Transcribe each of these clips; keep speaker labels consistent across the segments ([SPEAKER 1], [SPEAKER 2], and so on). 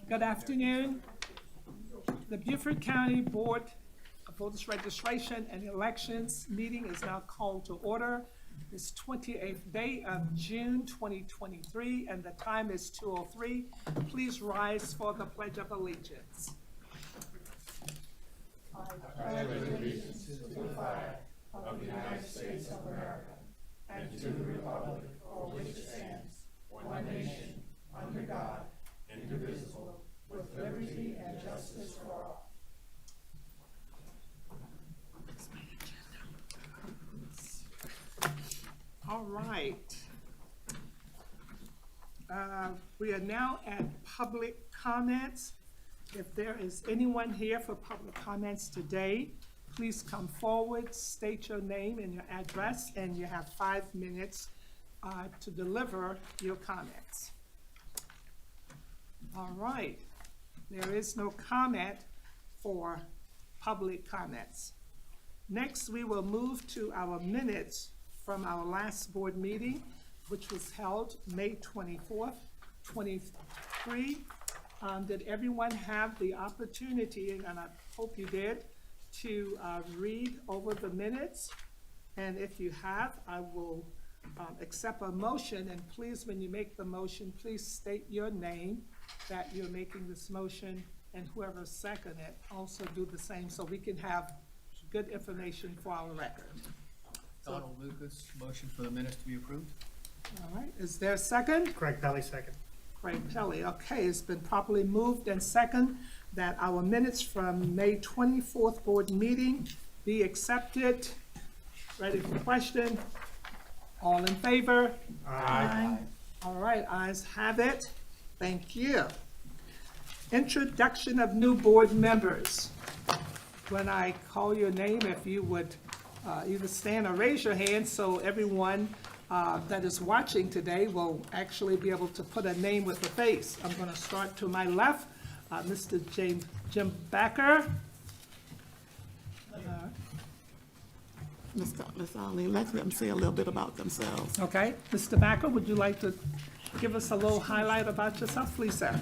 [SPEAKER 1] Good afternoon. The Beaufort County Board of Voters Registration and Elections meeting is now called to order. It's 28th day of June 2023, and the time is 2:03. Please rise for the Pledge of Allegiance. I pledge allegiance to the flag of the United States of America and to the republic for which it stands, one nation, under God, indivisible, with liberty and justice for all. All right. We are now at public comments. If there is anyone here for public comments today, please come forward, state your name and your address, and you have 5 minutes to deliver your comments. All right. There is no comment for public comments. Next, we will move to our minutes from our last board meeting, which was held May 24th, 23. Did everyone have the opportunity, and I hope you did, to read over the minutes? And if you have, I will accept a motion, and please, when you make the motion, please state your name, that you're making this motion, and whoever seconded it, also do the same, so we can have good information for our record.
[SPEAKER 2] Donald Lucas, motion for the minutes to be approved.
[SPEAKER 1] All right, is there a second?
[SPEAKER 3] Craig Pelly, second.
[SPEAKER 1] Craig Pelly, okay, it's been properly moved and second that our minutes from May 24th board meeting be accepted. Ready for question? All in favor?
[SPEAKER 3] Aye.
[SPEAKER 1] All right, ayes have it. Thank you. Introduction of new board members. When I call your name, if you would either stand or raise your hand so everyone that is watching today will actually be able to put a name with a face. I'm going to start to my left, Mr. Jim Backer.
[SPEAKER 4] Ms. Arlene, let them say a little bit about themselves.
[SPEAKER 1] Okay, Mr. Backer, would you like to give us a little highlight about yourself, please, sir?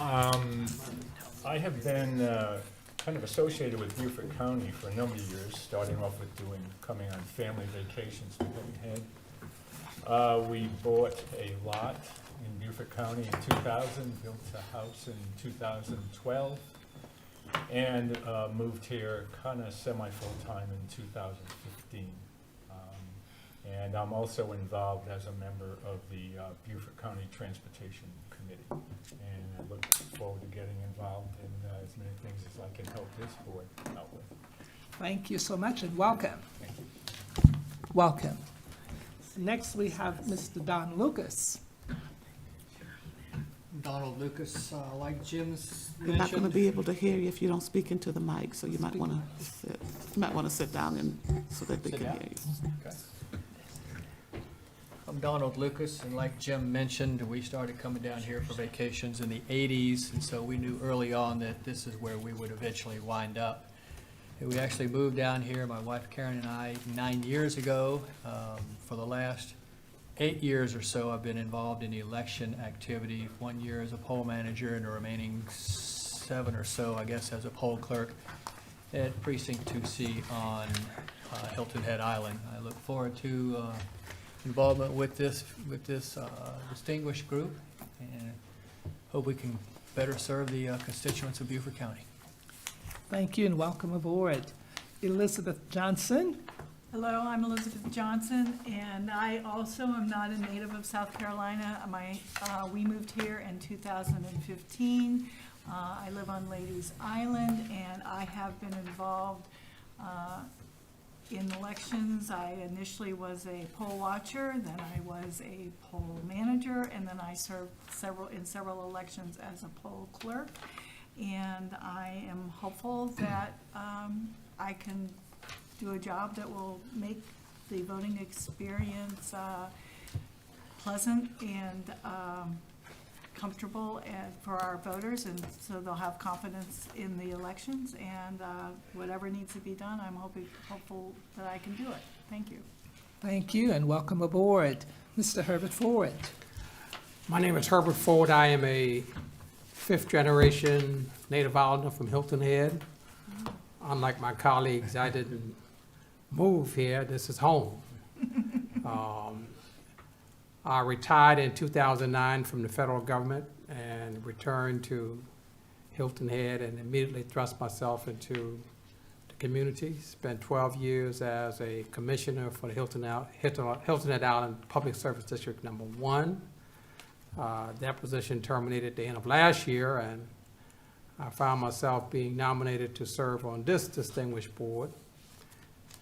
[SPEAKER 5] I have been kind of associated with Beaufort County for a number of years, starting off with coming on family vacations to Hilton Head. We bought a lot in Beaufort County in 2000, built a house in 2012, and moved here kind of semi-full-time in 2015. And I'm also involved as a member of the Beaufort County Transportation Committee. And I look forward to getting involved in as many things as I can help this board out with.
[SPEAKER 1] Thank you so much and welcome.
[SPEAKER 5] Thank you.
[SPEAKER 1] Welcome. Next, we have Mr. Don Lucas.
[SPEAKER 2] Donald Lucas, like Jim's
[SPEAKER 4] They're not going to
[SPEAKER 2] mentioned,
[SPEAKER 4] be able to hear you if you don't speak into the mic, so you might want to sit. You might want to sit down and so that they
[SPEAKER 2] Sit
[SPEAKER 4] can
[SPEAKER 2] down?
[SPEAKER 4] hear you.
[SPEAKER 2] Okay. I'm Donald Lucas, and like Jim mentioned, we started coming down here for vacations in the 80s, and so we knew early on that this is where we would eventually wind up. And we actually moved down here, my wife Karen and I, 9 years ago. For the last 8 years or so, I've been involved in election activity. 1 year as a poll manager, and the remaining 7 or so, I guess, as a poll clerk at Precinct 2C on Hilton Head Island. I look forward to involvement with this distinguished group, and hope we can better serve the constituents of Beaufort County.
[SPEAKER 1] Thank you and welcome aboard. Elizabeth Johnson.
[SPEAKER 6] Hello, I'm Elizabeth Johnson, and I also am not a native of South Carolina. We moved here in 2015. I live on Ladies Island, and I have been involved in elections. I initially was a poll watcher, then I was a poll manager, and then I served in several elections as a poll clerk. And I am hopeful that I can do a job that will make the voting experience pleasant and comfortable for our voters, and so they'll have confidence in the elections, and whatever needs to be done, I'm hopeful that I can do it. Thank you.
[SPEAKER 1] Thank you and welcome aboard. Mr. Herbert Ford.
[SPEAKER 3] My name is Herbert Ford. I am a fifth-generation native islander from Hilton Head. Unlike my colleagues, I didn't move here. This is home. I retired in 2009 from the federal government and returned to Hilton Head and immediately thrust myself into the community. Spent 12 years as a commissioner for the Hilton Head Island Public Service District Number 1. That position terminated at the end of last year, and I found myself being nominated to serve on this distinguished board.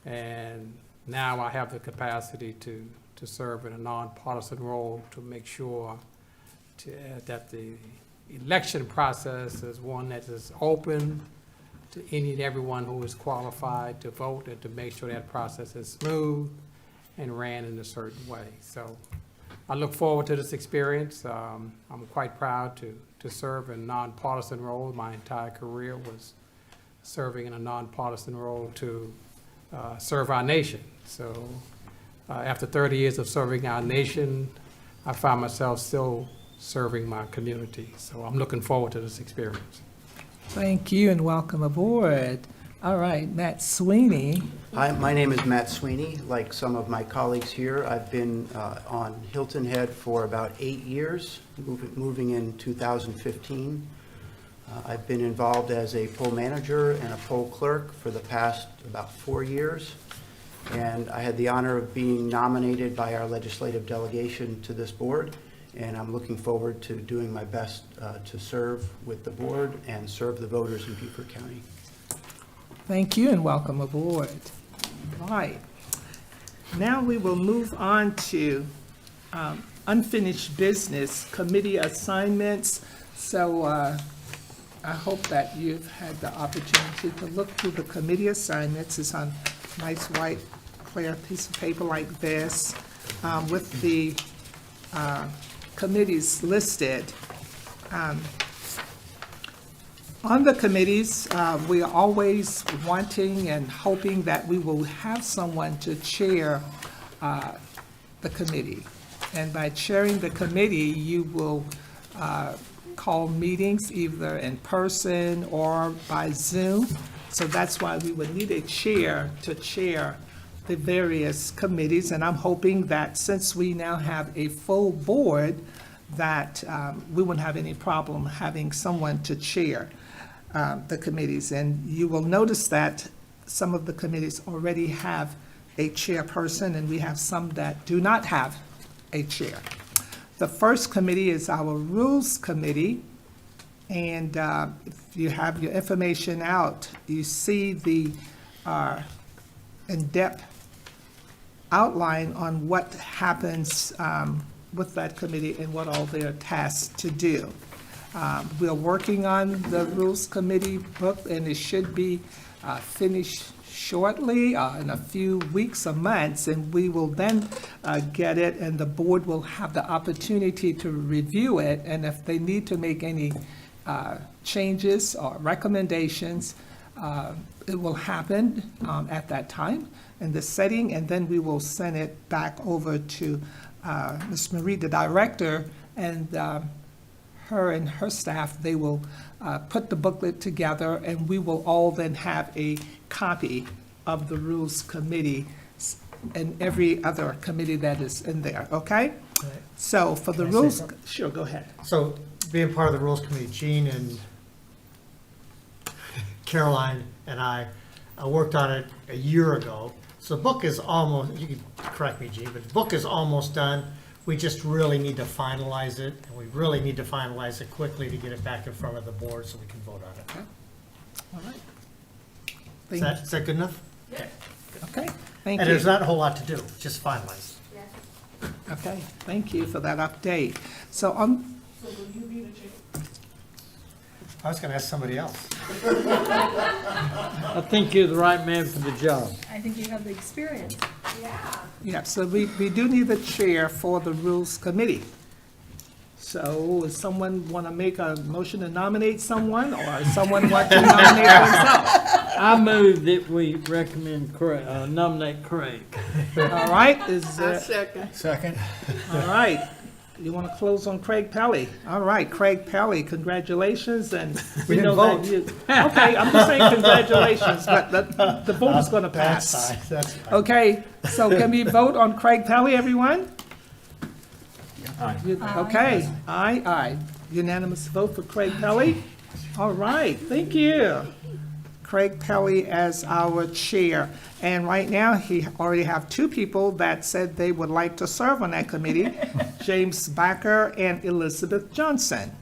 [SPEAKER 3] And now I have the capacity to serve in a nonpartisan role to make sure that the election process is one that is open to any and everyone who is qualified to vote, and to make sure that process is smooth and ran in a certain way. So I look forward to this experience. I'm quite proud to serve in a nonpartisan role. My entire career was serving in a nonpartisan role to serve our nation. So after 30 years of serving our nation, I find myself still serving my community. So I'm looking forward to this experience.
[SPEAKER 1] Thank you and welcome aboard. All right, Matt Sweeney.
[SPEAKER 7] Hi, my name is Matt Sweeney. Like some of my colleagues here, I've been on Hilton Head for about 8 years, moving in 2015. I've been involved as a poll manager and a poll clerk for the past about 4 years. And I had the honor of being nominated by our legislative delegation to this board. And I'm looking forward to doing my best to serve with the board and serve the voters in Beaufort County.
[SPEAKER 1] Thank you and welcome aboard. All right. Now we will move on to unfinished business, committee assignments. So I hope that you've had the opportunity to look through the committee assignments. It's on nice white clear piece of paper like this with the committees listed. On the committees, we are always wanting and hoping that we will have someone to chair the committee. And by chairing the committee, you will call meetings either in person or by Zoom. So that's why we would need a chair to chair the various committees. And I'm hoping that since we now have a full board, that we wouldn't have any problem having someone to chair the committees. And you will notice that some of the committees already have a chairperson, and we have some that do not have a chair. The first committee is our Rules Committee. And if you have your information out, you see the in-depth outline on what happens with that committee and what all they're tasked to do. We're working on the Rules Committee book, and it should be finished shortly, in a few weeks or months, and we will then get it, and the board will have the opportunity to review it, and if they need to make any changes or recommendations, it will happen at that time in the setting, and then we will send it back over to Ms. Marie, the director, and her and her staff. They will put the booklet together, and we will all then have a copy of the Rules Committee and every other committee that is in there, okay?
[SPEAKER 8] Right.
[SPEAKER 1] So for the
[SPEAKER 8] Can I say
[SPEAKER 1] rules,
[SPEAKER 8] something?
[SPEAKER 1] sure, go ahead.
[SPEAKER 8] So being part of the Rules Committee, Jean and Caroline and I worked on it a year ago. So the book is almost, you can correct me, Jean, but the book is almost done. We just really need to finalize it, and we really need to finalize it quickly to get it back in front of the board so we can vote on it.
[SPEAKER 1] All right.
[SPEAKER 8] Is
[SPEAKER 1] Thank
[SPEAKER 8] that good enough?
[SPEAKER 1] Okay, thank
[SPEAKER 8] And there's
[SPEAKER 1] you.
[SPEAKER 8] not a whole lot to do, just finalize.
[SPEAKER 1] Okay, thank you for that update. So
[SPEAKER 8] I was gonna ask somebody else.
[SPEAKER 9] I think you're the right man for the job.
[SPEAKER 6] I think you have the experience.
[SPEAKER 1] yeah, so we do need a chair for the Rules Committee. So does someone want to make a motion to nominate someone, or someone want to nominate themselves?
[SPEAKER 9] I move that we recommend nominate Craig.
[SPEAKER 1] All right, is,
[SPEAKER 10] second.
[SPEAKER 2] Second?
[SPEAKER 1] all right. You want to close on Craig Pelly? All right, Craig Pelly, congratulations, and we know that you. Okay, I'm just saying congratulations, but the vote is going to pass.
[SPEAKER 8] That's fine.
[SPEAKER 1] Okay, so can we vote on Craig Pelly, everyone?
[SPEAKER 5] Aye.
[SPEAKER 1] Okay, aye. Unanimous vote for Craig Pelly. All right, thank you. Craig Pelly as our chair. And right now, he already have two people that said they would like to serve on that committee, James Backer and Elizabeth Johnson.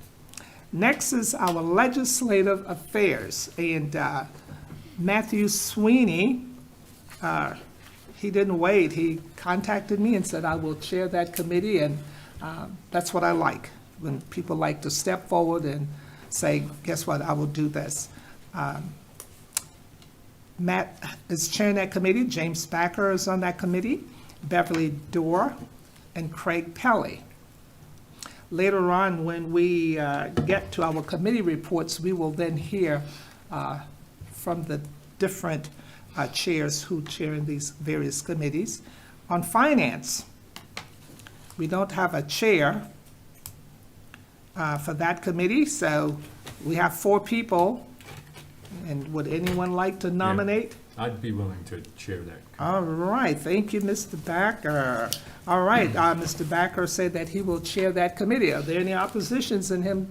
[SPEAKER 1] Next is our legislative affairs, and Matthew Sweeney, he didn't wait. He contacted me and said, I will chair that committee, and that's what I like, when people like to step forward and say, guess what, I will do this. Matt is chairing that committee, James Backer is on that committee, Beverly Dorr, and Craig Pelly. Later on, when we get to our committee reports, we will then hear from the different chairs who chair in these various committees. On finance, we don't have a chair for that committee, so we have 4 people. And would anyone like to nominate?
[SPEAKER 5] I'd be willing to chair that.
[SPEAKER 1] All right, thank you, Mr. Backer. All right, Mr. Backer said that he will chair that committee. Are there any oppositions in him?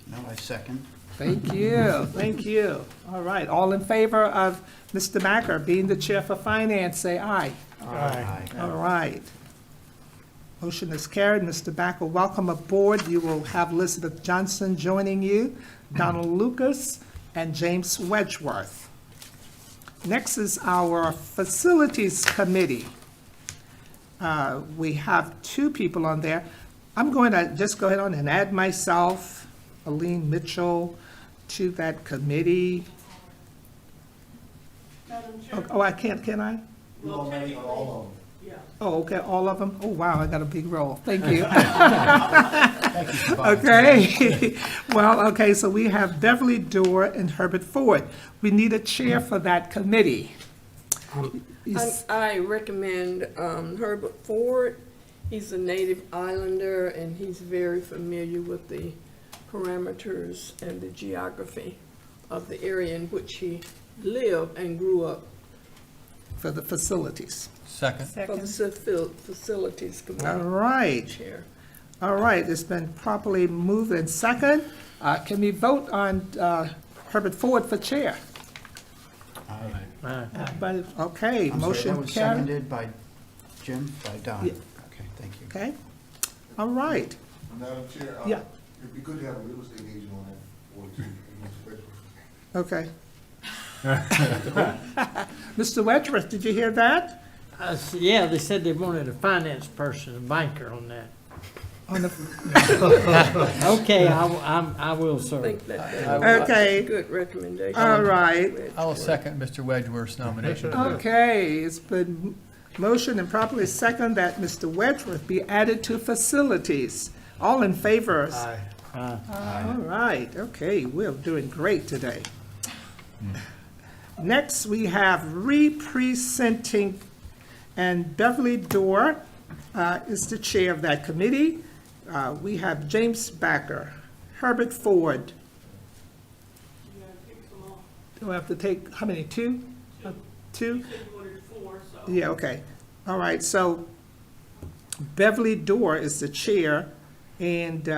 [SPEAKER 7] No, I second.
[SPEAKER 1] Thank you, thank you. All right, all in favor of Mr. Backer being the chair for finance, say aye.
[SPEAKER 7] Aye.
[SPEAKER 1] All right. Motion is carried. Mr. Backer, welcome aboard. You will have Elizabeth Johnson joining you, Donald Lucas, and James Wedgeworth. Next is our Facilities Committee. We have 2 people on there. I'm going to just go ahead on and add myself, Aline Mitchell, to that committee. Oh, I can't, can I? Oh, okay, all of them? Oh, wow, I got a big roll. Thank you. Okay, well, okay, so we have Beverly Dorr and Herbert Ford. We need a chair for that committee.
[SPEAKER 10] I recommend Herbert Ford. He's a native islander, and he's very familiar with the parameters and the geography of the area in which he lived and grew up.
[SPEAKER 1] For the facilities.
[SPEAKER 2] Second?
[SPEAKER 10] For the Facilities
[SPEAKER 1] All
[SPEAKER 10] Committee
[SPEAKER 1] right,
[SPEAKER 10] Chair.
[SPEAKER 1] all right, it's been properly moved and second. Can we vote on Herbert Ford for chair?
[SPEAKER 5] Aye.
[SPEAKER 1] Everybody- Okay,
[SPEAKER 7] I'm sorry,
[SPEAKER 1] motion
[SPEAKER 7] that was
[SPEAKER 1] carried.
[SPEAKER 7] seconded by Jim, by Don.
[SPEAKER 1] Yeah.
[SPEAKER 7] Okay, thank you.
[SPEAKER 1] Okay, all right,
[SPEAKER 11] Madam Chair,
[SPEAKER 1] Yeah.
[SPEAKER 11] it'd be good to have a real estate agent on that board too.
[SPEAKER 1] okay. Mr. Wedgeworth, did you hear that?
[SPEAKER 9] Yeah, they said they wanted a finance person, a banker on that.
[SPEAKER 1] On the,
[SPEAKER 9] Okay, I will
[SPEAKER 10] I
[SPEAKER 9] serve.
[SPEAKER 10] think that's
[SPEAKER 1] Okay.
[SPEAKER 10] a good recommendation.
[SPEAKER 1] all right.
[SPEAKER 2] I will second Mr. Wedgeworth's nomination.
[SPEAKER 1] Okay, it's been motion and properly second that Mr. Wedgeworth be added to facilities. All in favor?
[SPEAKER 8] Aye.
[SPEAKER 1] All right, okay, we're doing great today. Next, we have representing, and Beverly Dorr is the chair of that committee. We have James Backer, Herbert Ford. Do I have to take, how many, 2? 2? Yeah, okay. All right, so Beverly Dorr is the chair, and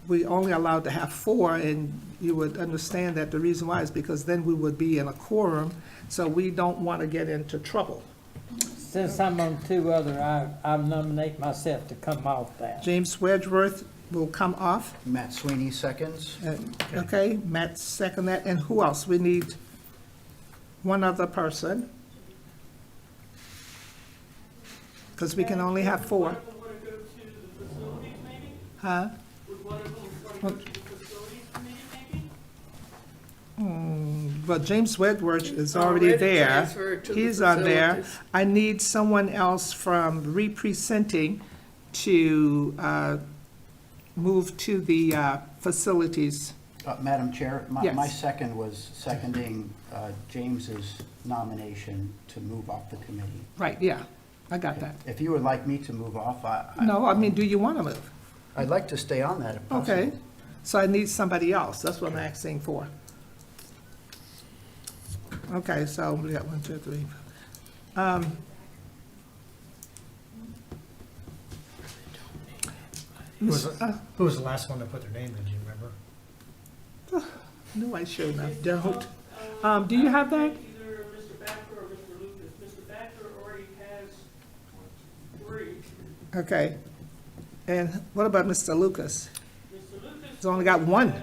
[SPEAKER 1] we only allowed to have 4, and you would understand that the reason why is because then we would be in a quorum, so we don't want to get into trouble.
[SPEAKER 9] Since I'm on 2 other, I nominate myself to come off that.
[SPEAKER 1] James Wedgeworth will come off.
[SPEAKER 7] Matt Sweeney seconds.
[SPEAKER 1] Okay, Matt second that, and who else? We need one other person. Because we can only have 4. Huh? Well, James Wedgeworth is already there.
[SPEAKER 10] transferred to the
[SPEAKER 1] He's on there.
[SPEAKER 10] facilities.
[SPEAKER 1] I need someone else from representing to move to the facilities.
[SPEAKER 7] Madam Chair, my
[SPEAKER 1] Yes.
[SPEAKER 7] second was seconding James's nomination to move off the committee.
[SPEAKER 1] Right, yeah, I got that.
[SPEAKER 7] If you would like me to move off,
[SPEAKER 1] No, I mean, do you want to move?
[SPEAKER 7] I'd like to stay on that if possible.
[SPEAKER 1] Okay, so I need somebody else, that's what I'm asking for. Okay, so we got 1, 2, 3.
[SPEAKER 8] Who was the last one to put their name in, do you remember?
[SPEAKER 1] No, I sure enough don't. Do you have that?
[SPEAKER 12] Either Mr. Backer or Mr. Lucas. Mr. Backer already has 3.
[SPEAKER 1] Okay, and what about Mr. Lucas?
[SPEAKER 12] Mr. Lucas.
[SPEAKER 1] He's only got 1.
[SPEAKER 12] has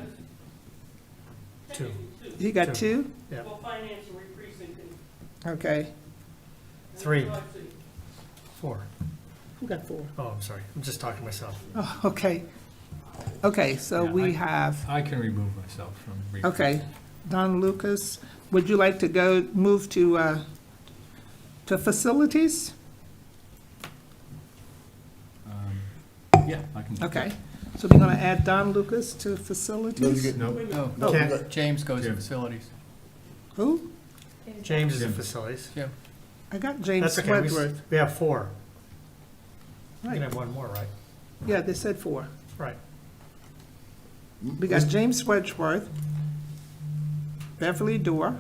[SPEAKER 8] Two.
[SPEAKER 12] technically 2.
[SPEAKER 1] He got 2?
[SPEAKER 8] Yeah.
[SPEAKER 12] Well, finance and re-precincting.
[SPEAKER 1] Okay,
[SPEAKER 8] 3,
[SPEAKER 12] Let's see.
[SPEAKER 8] 4.
[SPEAKER 1] who got 4?
[SPEAKER 8] Oh, I'm sorry, I'm just talking to myself.
[SPEAKER 1] Oh, okay. Okay, so
[SPEAKER 5] Yeah,
[SPEAKER 1] we have,
[SPEAKER 5] I can remove myself from.
[SPEAKER 1] okay, Don Lucas, would you like to move to facilities?
[SPEAKER 5] Yeah, I can.
[SPEAKER 1] Okay, so we're gonna add Don Lucas to facilities?
[SPEAKER 5] No,
[SPEAKER 2] No,
[SPEAKER 1] Oh,
[SPEAKER 8] Can't-
[SPEAKER 2] James goes to
[SPEAKER 5] Jim.
[SPEAKER 2] facilities.
[SPEAKER 1] Who?
[SPEAKER 8] James is in
[SPEAKER 5] Jim.
[SPEAKER 8] facilities.
[SPEAKER 2] Jim.
[SPEAKER 1] I got James
[SPEAKER 8] That's okay,
[SPEAKER 1] Wedworth.
[SPEAKER 8] we have 4. You can
[SPEAKER 1] Right,
[SPEAKER 8] have one more, right?
[SPEAKER 1] yeah, they said 4.
[SPEAKER 8] Right.
[SPEAKER 1] We got James Wedgeworth, Beverly Dorr,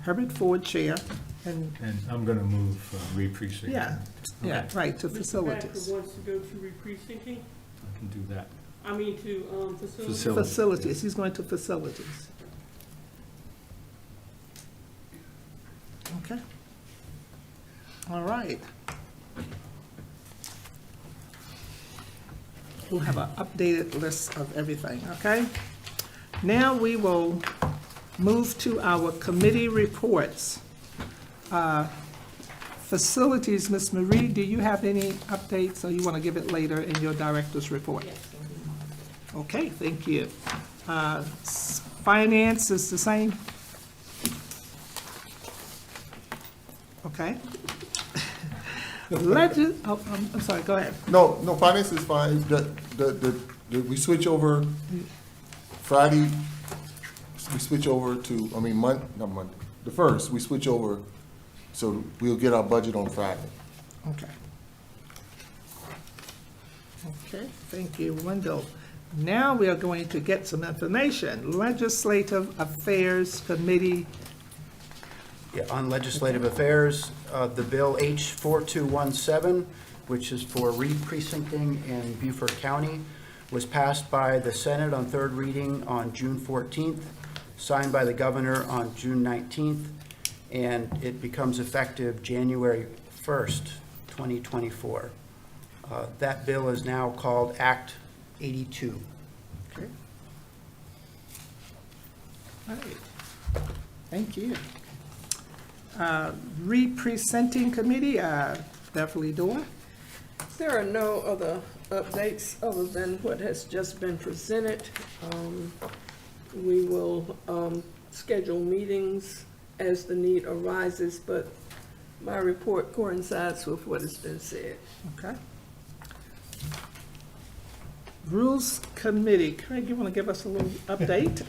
[SPEAKER 1] Herbert Ford Chair, and,
[SPEAKER 5] And I'm gonna move re-precinct.
[SPEAKER 1] yeah, yeah, right, to
[SPEAKER 12] Mr.
[SPEAKER 1] facilities.
[SPEAKER 12] Backer wants to go to re-precincting,
[SPEAKER 5] I can do that.
[SPEAKER 12] I mean to, facilities.
[SPEAKER 1] Facilities, he's going to facilities. Okay. All right. We'll have an updated list of everything, okay? Now we will move to our committee reports. Facilities, Ms. Marie, do you have any updates, or you want to give it later in your director's report?
[SPEAKER 12] Yes.
[SPEAKER 1] Okay, thank you. Finance is the same? Okay. I'm sorry, go ahead.
[SPEAKER 11] No, finance is fine. We switch over Friday, we switch over to, not Monday, the first, we switch over, so we'll get our budget on Friday.
[SPEAKER 1] Okay. Okay, thank you, Wendell. Now we are going to get some information. Legislative Affairs Committee,
[SPEAKER 7] Yeah, on legislative affairs, the bill H4217, which is for re-precincting in Beaufort County, was passed by the Senate on third reading on June 14th, signed by the governor on June 19th, and it becomes effective January 1st, 2024. That bill is now called Act 82.
[SPEAKER 1] okay. All right, thank you. Re-presenting Committee, Beverly Dorr.
[SPEAKER 10] There are no other updates other than what has just been presented. We will schedule meetings as the need arises, but my report coincides with what has been said.
[SPEAKER 1] Okay. Rules Committee, Craig, you want to give us a little update?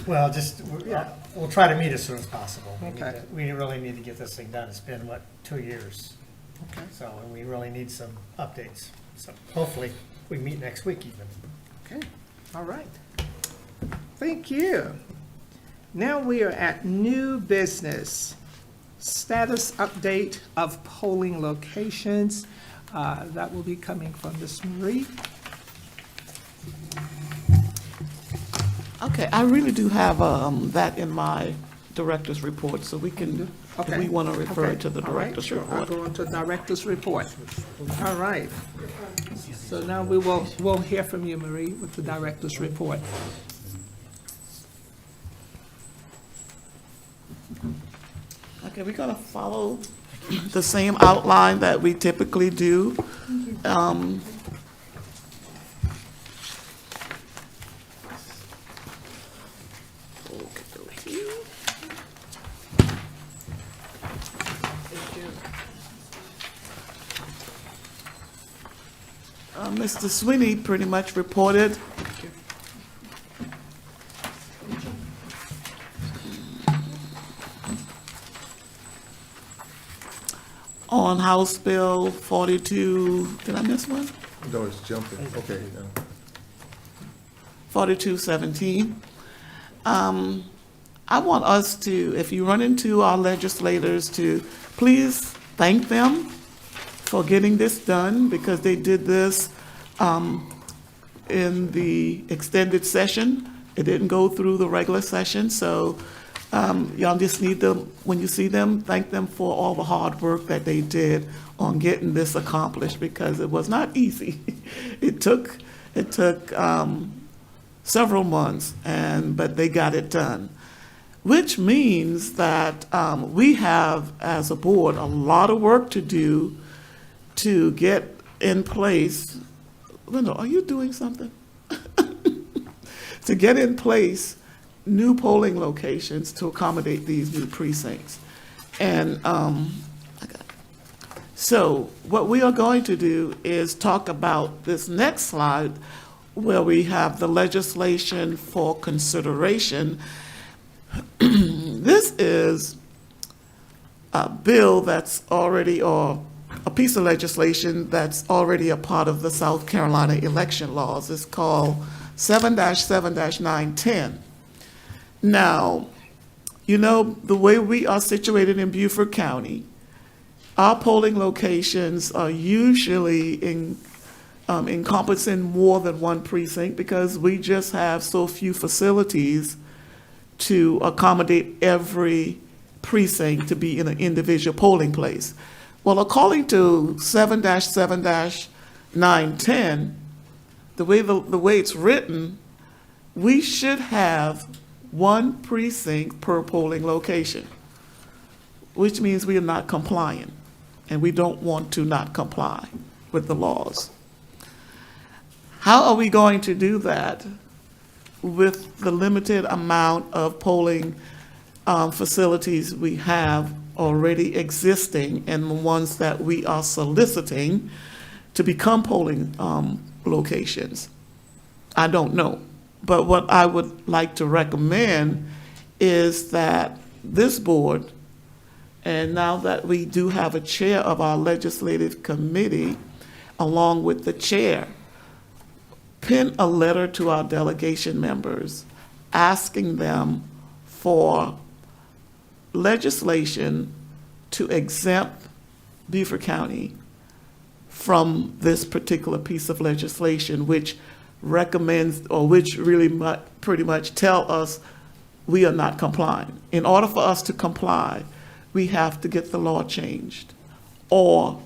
[SPEAKER 8] Well, we'll try to meet as soon as possible.
[SPEAKER 1] Okay.
[SPEAKER 8] We really need to get this thing done. It's been, 2 years?
[SPEAKER 1] Okay.
[SPEAKER 8] So, and we really need some updates. So hopefully, we meet next week even.
[SPEAKER 1] Okay, all right. Thank you. Now we are at new business. Status update of polling locations. That will be coming from Ms. Marie.
[SPEAKER 4] Okay, I really do have that in my director's report, so we can,
[SPEAKER 1] Okay.
[SPEAKER 4] we want to refer
[SPEAKER 1] Okay,
[SPEAKER 4] to the
[SPEAKER 1] all right,
[SPEAKER 4] director's
[SPEAKER 1] sure. I'll
[SPEAKER 4] report.
[SPEAKER 1] go into director's report. All right. So now we'll hear from you, Marie, with the director's report.
[SPEAKER 4] Okay, we're gonna follow the same outline that we typically do. Mr. Sweeney pretty much reported on House Bill 42, did I miss one?
[SPEAKER 11] No, it's jumping, okay.
[SPEAKER 4] 4217. I want us to, if you run into our legislators, to please thank them for getting this done, because they did this in the extended session. It didn't go through the regular session, so y'all just need to, when you see them, thank them for all the hard work that they did on getting this accomplished, because it was not easy. It took several months, but they got it done. Which means that we have, as a board, a lot of work to do to get in place. Linda, are you doing something? To get in place new polling locations to accommodate these new precincts. And so what we are going to do is talk about this next slide, where we have the legislation for consideration. This is a bill that's already, or a piece of legislation that's already a part of the South Carolina election laws. It's called 7-7-910. Now, you know, the way we are situated in Beaufort County, our polling locations are usually encompassing more than one precinct, because we just have so few facilities to accommodate every precinct to be in an individual polling place. Well, according to 7-7-910, the way it's written, we should have one precinct per polling location, which means we are not compliant, and we don't want to not comply with the laws. How are we going to do that with the limited amount of polling facilities we have already existing, and the ones that we are soliciting to become polling locations? I don't know. But what I would like to recommend is that this board, and now that we do have a chair of our legislative committee, along with the chair, pen a letter to our delegation members asking them for legislation to exempt Beaufort County from this particular piece of legislation, which recommends, or which really pretty much tell us we are not complying. In order for us to comply, we have to get the law changed, or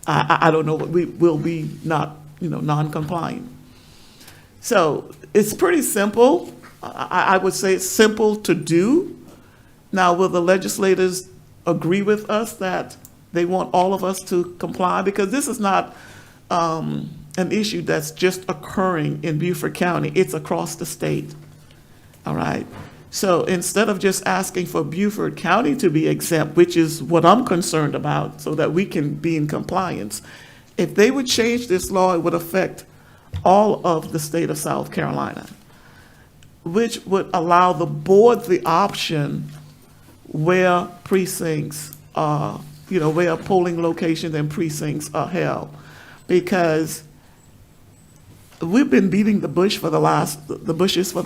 [SPEAKER 4] I don't know, we will be not, non-compliant. So it's pretty simple. I would say it's simple to do. Now, will the legislators agree with us that they want all of us to comply? Because this is not an issue that's just occurring in Beaufort County. It's across the state. All right. So instead of just asking for Beaufort County to be exempt, which is what I'm concerned about, so that we can be in compliance, if they would change this law, it would affect all of the state of South Carolina, which would allow the board the option where precincts are, where polling locations and precincts are held. Because we've been beating the bushes for the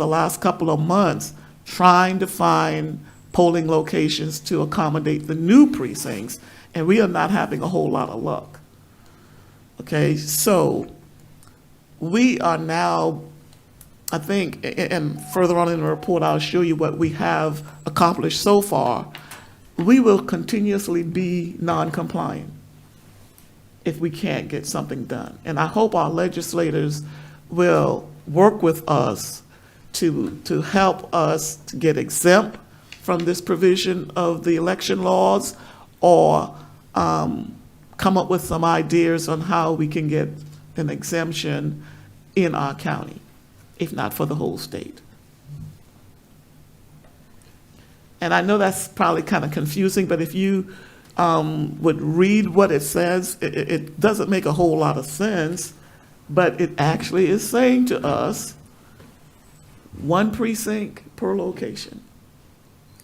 [SPEAKER 4] last couple of months, trying to find polling locations to accommodate the new precincts, and we are not having a whole lot of luck. Okay, so we are now, I think, and further on in the report, I'll show you what we have accomplished so far. We will continuously be non-compliant if we can't get something done. And I hope our legislators will work with us to help us to get exempt from this provision of the election laws, or come up with some ideas on how we can get an exemption in our county, if not for the whole state. And I know that's probably kind of confusing, but if you would read what it says, it doesn't make a whole lot of sense, but it actually is saying to us, one precinct per location.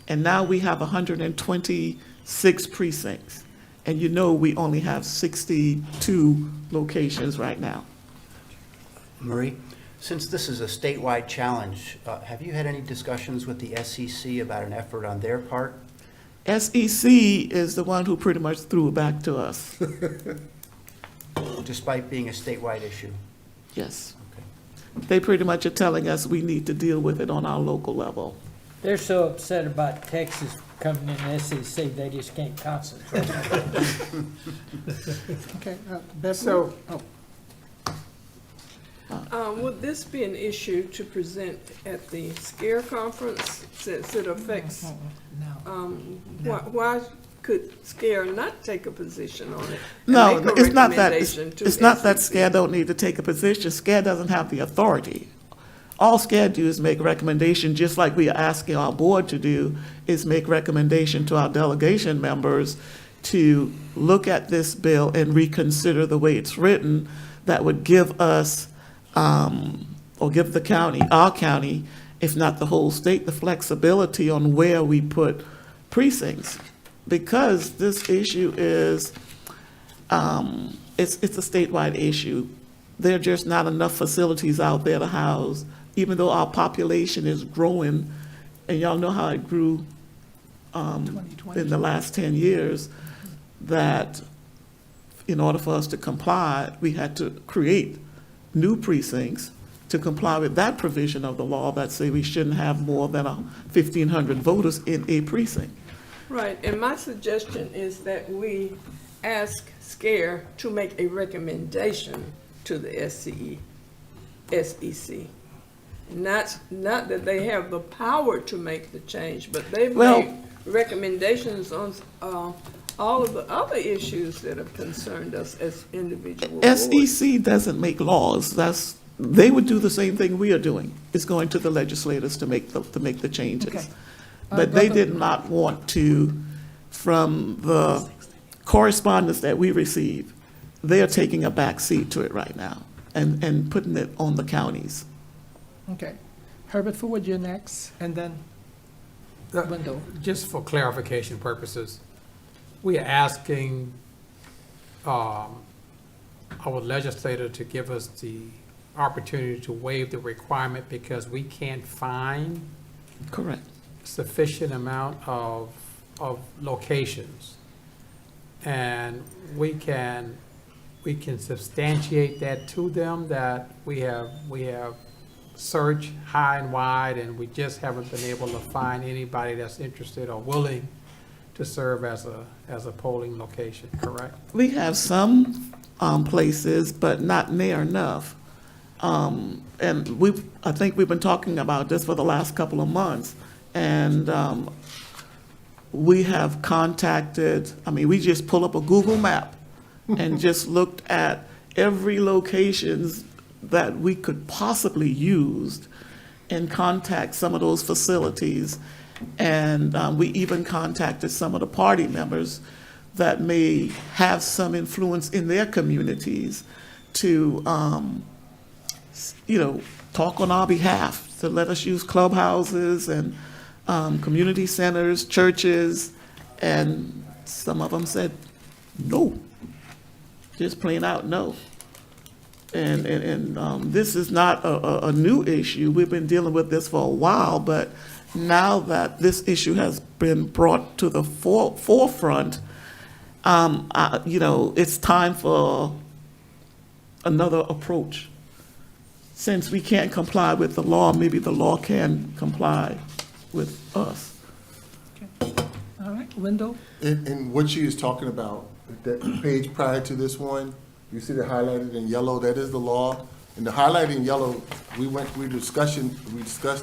[SPEAKER 4] And now we have 120 6 precincts. And you know we only have 62 locations right now.
[SPEAKER 7] Marie, since this is a statewide challenge, have you had any discussions with the SEC about an effort on their part?
[SPEAKER 4] SEC is the one who pretty much threw it back to us.
[SPEAKER 7] Despite being a statewide issue?
[SPEAKER 4] Yes.
[SPEAKER 7] Okay.
[SPEAKER 4] They pretty much are telling us we need to deal with it on our local level.
[SPEAKER 9] They're so upset about Texas coming in the SEC, they just can't concentrate.
[SPEAKER 1] Okay, Beth,
[SPEAKER 3] So-
[SPEAKER 10] Would this be an issue to present at the SCARE conference, since it affects, why could SCARE not take a position on it? And
[SPEAKER 4] No,
[SPEAKER 10] make a
[SPEAKER 4] it's not that,
[SPEAKER 10] recommendation to
[SPEAKER 4] it's not that
[SPEAKER 10] SEC?
[SPEAKER 4] SCARE don't need to take a position. SCARE doesn't have the authority. All SCARE do is make recommendation, just like we are asking our board to do, is make recommendation to our delegation members to look at this bill and reconsider the way it's written. That would give us, or give the county, our county, if not the whole state, the flexibility on where we put precincts. Because this issue is, it's a statewide issue. There are just not enough facilities out there to house, even though our population is growing, and y'all know how it grew in the last 10 years, that in order for us to comply, we had to create new precincts to comply with that provision of the law that say we shouldn't have more than 1,500 voters in a precinct.
[SPEAKER 10] Right, and my suggestion is that we ask SCARE to make a recommendation to the SEC. Not that they have the power to make the change, but they've
[SPEAKER 4] Well-
[SPEAKER 10] made recommendations on all of the other issues that have concerned us as individual boards.
[SPEAKER 4] SEC doesn't make laws. They would do the same thing we are doing. It's going to the legislators to make the changes.
[SPEAKER 1] Okay.
[SPEAKER 4] But they did not want to, from the correspondence that we receive, they are taking a back seat to it right now and putting it on the counties.
[SPEAKER 1] okay. Herbert Ford, you're next, and then Wendell.
[SPEAKER 3] Just for clarification purposes, we are asking our legislator to give us the opportunity to waive the requirement because we can't find
[SPEAKER 4] Correct.
[SPEAKER 3] sufficient amount of locations. And we can substantiate that to them, that we have searched high and wide, and we just haven't been able to find anybody that's interested or willing to serve as a polling location, correct?
[SPEAKER 4] We have some places, but not near enough. And I think we've been talking about this for the last couple of months. And we have contacted, we just pull up a Google map and just looked at every locations that we could possibly use and contact some of those facilities. And we even contacted some of the party members that may have some influence in their communities to, talk on our behalf, to let us use clubhouses and community centers, churches, and some of them said no, just plain out no. And this is not a new issue. We've been dealing with this for a while, but now that this issue has been brought to the forefront, it's time for another approach. Since we can't comply with the law, maybe the law can comply with us.
[SPEAKER 1] All right, Wendell?
[SPEAKER 11] And what she is talking about, that page prior to this one, you see it highlighted in yellow, that is the law. And the highlighted in yellow, we discussed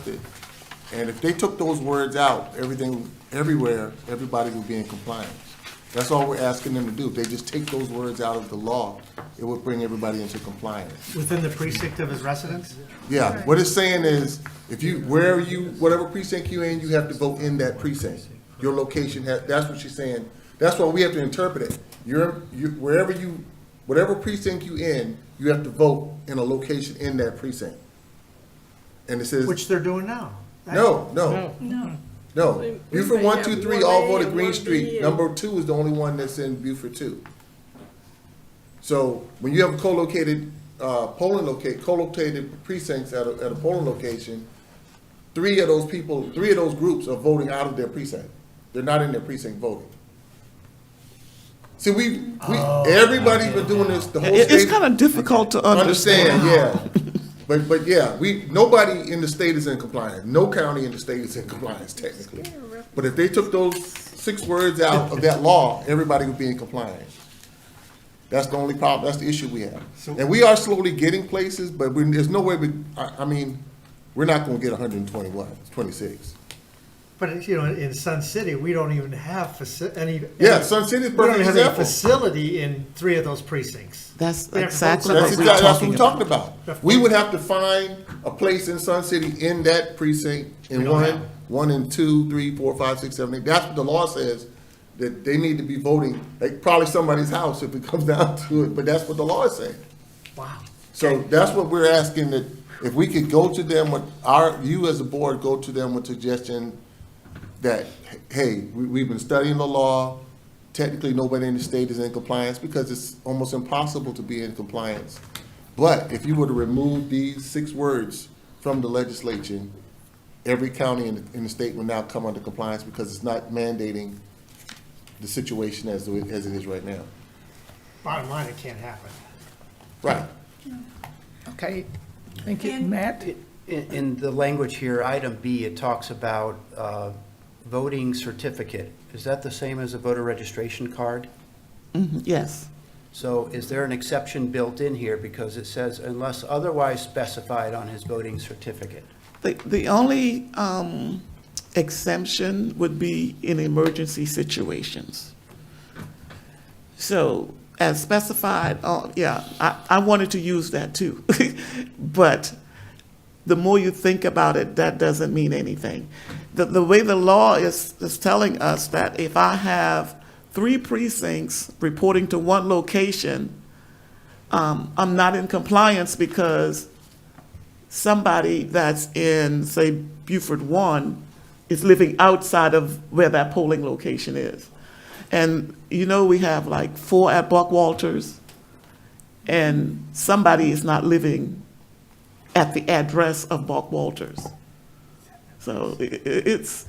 [SPEAKER 11] it. And if they took those words out, everywhere, everybody would be in compliance. That's all we're asking them to do. If they just take those words out of the law, it would bring everybody into compliance.
[SPEAKER 8] Within the precinct of his residence?
[SPEAKER 11] Yeah, what it's saying is, whatever precinct you're in, you have to vote in that precinct. Your location, that's what she's saying. That's why we have to interpret it. Whatever precinct you in, you have to vote in a location in that precinct. And it says.
[SPEAKER 8] Which they're doing now.
[SPEAKER 11] No.
[SPEAKER 6] No.
[SPEAKER 11] No,
[SPEAKER 10] We
[SPEAKER 11] Beaufort
[SPEAKER 10] may
[SPEAKER 11] 1,
[SPEAKER 10] have
[SPEAKER 11] 2, 3
[SPEAKER 10] one
[SPEAKER 11] all
[SPEAKER 10] A
[SPEAKER 11] voted
[SPEAKER 10] and
[SPEAKER 11] Green
[SPEAKER 10] one
[SPEAKER 11] Street.
[SPEAKER 10] B and-
[SPEAKER 11] Number 2 is the only one that's in Beaufort 2. So when you have a co-located co-located precincts at a polling location, 3 of those groups are voting out of their precinct. They're not in their precinct voting. See, everybody's been doing this, the whole state.
[SPEAKER 4] It's kind of difficult to understand.
[SPEAKER 11] Yeah. But yeah, nobody in the state is in compliance. No county in the state is in compliance technically. But if they took those 6 words out of that law, everybody would be in compliance. That's the only problem, that's the issue we have. And we are slowly getting places, but there's no way we're not gonna get 126.
[SPEAKER 8] But, you know, in Sun City, we don't even have
[SPEAKER 11] Yeah, Sun City is a
[SPEAKER 8] we don't
[SPEAKER 11] perfect
[SPEAKER 8] have a
[SPEAKER 11] example.
[SPEAKER 8] facility in 3 of those precincts.
[SPEAKER 4] That's
[SPEAKER 8] We have to
[SPEAKER 4] exactly
[SPEAKER 8] vote
[SPEAKER 4] what
[SPEAKER 8] separately.
[SPEAKER 4] we're
[SPEAKER 11] That's what
[SPEAKER 4] talking
[SPEAKER 11] we're
[SPEAKER 4] about.
[SPEAKER 11] talking about. We would have to find a place in Sun City in that precinct, in
[SPEAKER 8] We don't have.
[SPEAKER 11] one and 2, 3, 4, 5, 6, 7, 8. That's what the law says, that they need to be voting, like probably somebody's house if it comes down to it, but that's what the law is saying.
[SPEAKER 8] Wow.
[SPEAKER 11] So that's what we're asking, that if we could go to them with you as a board, go to them with suggestion that, hey, we've been studying the law, technically nobody in the state is in compliance because it's almost impossible to be in compliance. But if you were to remove these 6 words from the legislation, every county in the state will now come under compliance because it's not mandating the situation as it is right now.
[SPEAKER 8] Bottom line, it can't happen.
[SPEAKER 11] Right.
[SPEAKER 1] Okay, thank you.
[SPEAKER 6] And-
[SPEAKER 1] Matt?
[SPEAKER 7] In the language here, item B, it talks about voting certificate. Is that the same as a voter registration card?
[SPEAKER 4] Yes.
[SPEAKER 7] So is there an exception built in here because it says unless otherwise specified on his voting certificate?
[SPEAKER 4] The only exemption would be in emergency situations. So as specified, I wanted to use that too. But the more you think about it, that doesn't mean anything. The way the law is telling us that if I have 3 precincts reporting to 1 location, I'm not in compliance because somebody that's in, say, Beaufort 1 is living outside of where that polling location is. And we have like 4 at Buck Walters, and somebody is not living at the address of Buck Walters. So it's,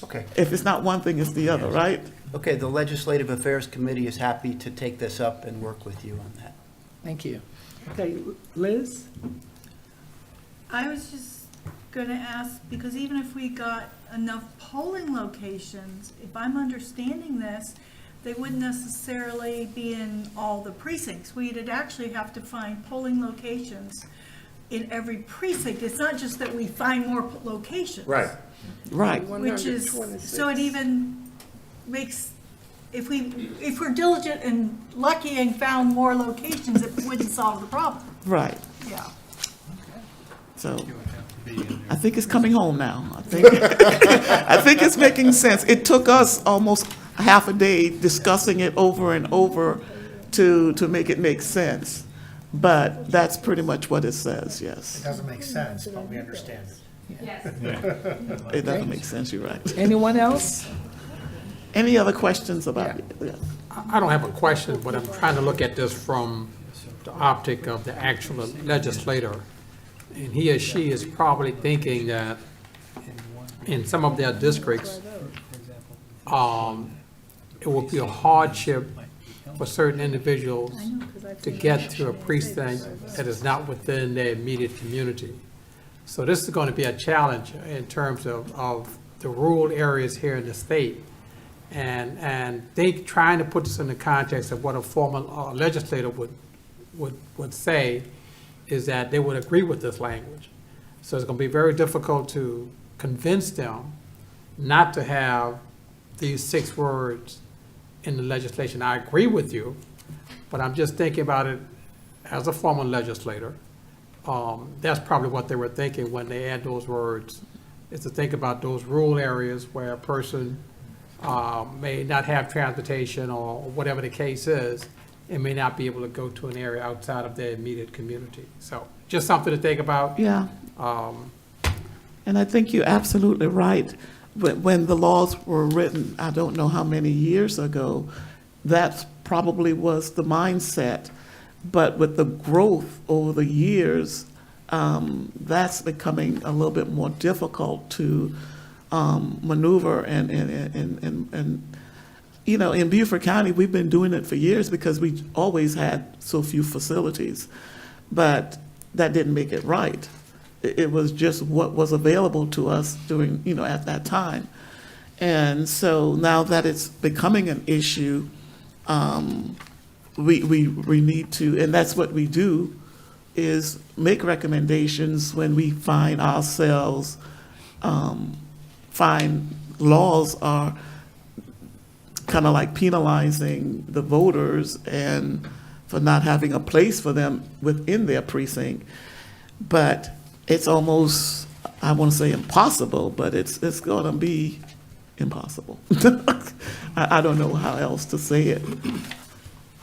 [SPEAKER 7] Okay.
[SPEAKER 4] if it's not one thing, it's the other, right?
[SPEAKER 7] Okay, the Legislative Affairs Committee is happy to take this up and work with you on that.
[SPEAKER 1] Thank you. Okay, Liz?
[SPEAKER 6] I was just gonna ask, because even if we got enough polling locations, if I'm understanding this, they wouldn't necessarily be in all the precincts. We'd actually have to find polling locations in every precinct. It's not just that we find more locations.
[SPEAKER 11] Right.
[SPEAKER 4] Right.
[SPEAKER 6] Which is,
[SPEAKER 10] 126.
[SPEAKER 6] so it even makes, if we're diligent and lucky and found more locations, it wouldn't solve the problem.
[SPEAKER 4] Right.
[SPEAKER 6] Yeah.
[SPEAKER 4] So I think it's coming home now. I think it's making sense. It took us almost half a day discussing it over and over to make it make sense. But that's pretty much what it says,
[SPEAKER 8] It
[SPEAKER 4] yes.
[SPEAKER 8] doesn't make sense, but we understand it.
[SPEAKER 4] It doesn't make sense, you're right.
[SPEAKER 1] Anyone else?
[SPEAKER 4] Any other questions about it? Yeah.
[SPEAKER 3] I don't have a question, but I'm trying to look at this from the optic of the actual legislator. And he or she is probably thinking that in some of their districts, it will be a hardship for certain individuals to get to a precinct that is not within their immediate community. So this is going to be a challenge in terms of the rural areas here in the state. And trying to put this in the context of what a former legislator would say is that they would agree with this language. So it's going to be very difficult to convince them not to have these 6 words in the legislation. I agree with you, but I'm just thinking about it as a former legislator. That's probably what they were thinking when they add those words, is to think about those rural areas where a person may not have transportation or whatever the case is, and may not be able to go to an area outside of their immediate community. So just something to think about.
[SPEAKER 4] Yeah. And I think you're absolutely right. when the laws were written, I don't know how many years ago, that probably was the mindset. But with the growth over the years, that's becoming a little bit more difficult to maneuver. And you know, in Beaufort County, we've been doing it for years because we always had so few facilities. But that didn't make it right. It was just what was available to us during, you know, at that time. And so now that it's becoming an issue, we need to, and that's what we do, is make recommendations when we find ourselves, find laws are kind of like penalizing the voters and for not having a place for them within their precinct. But it's almost, I want to say impossible, but it's going to be impossible. I don't know how else to say it.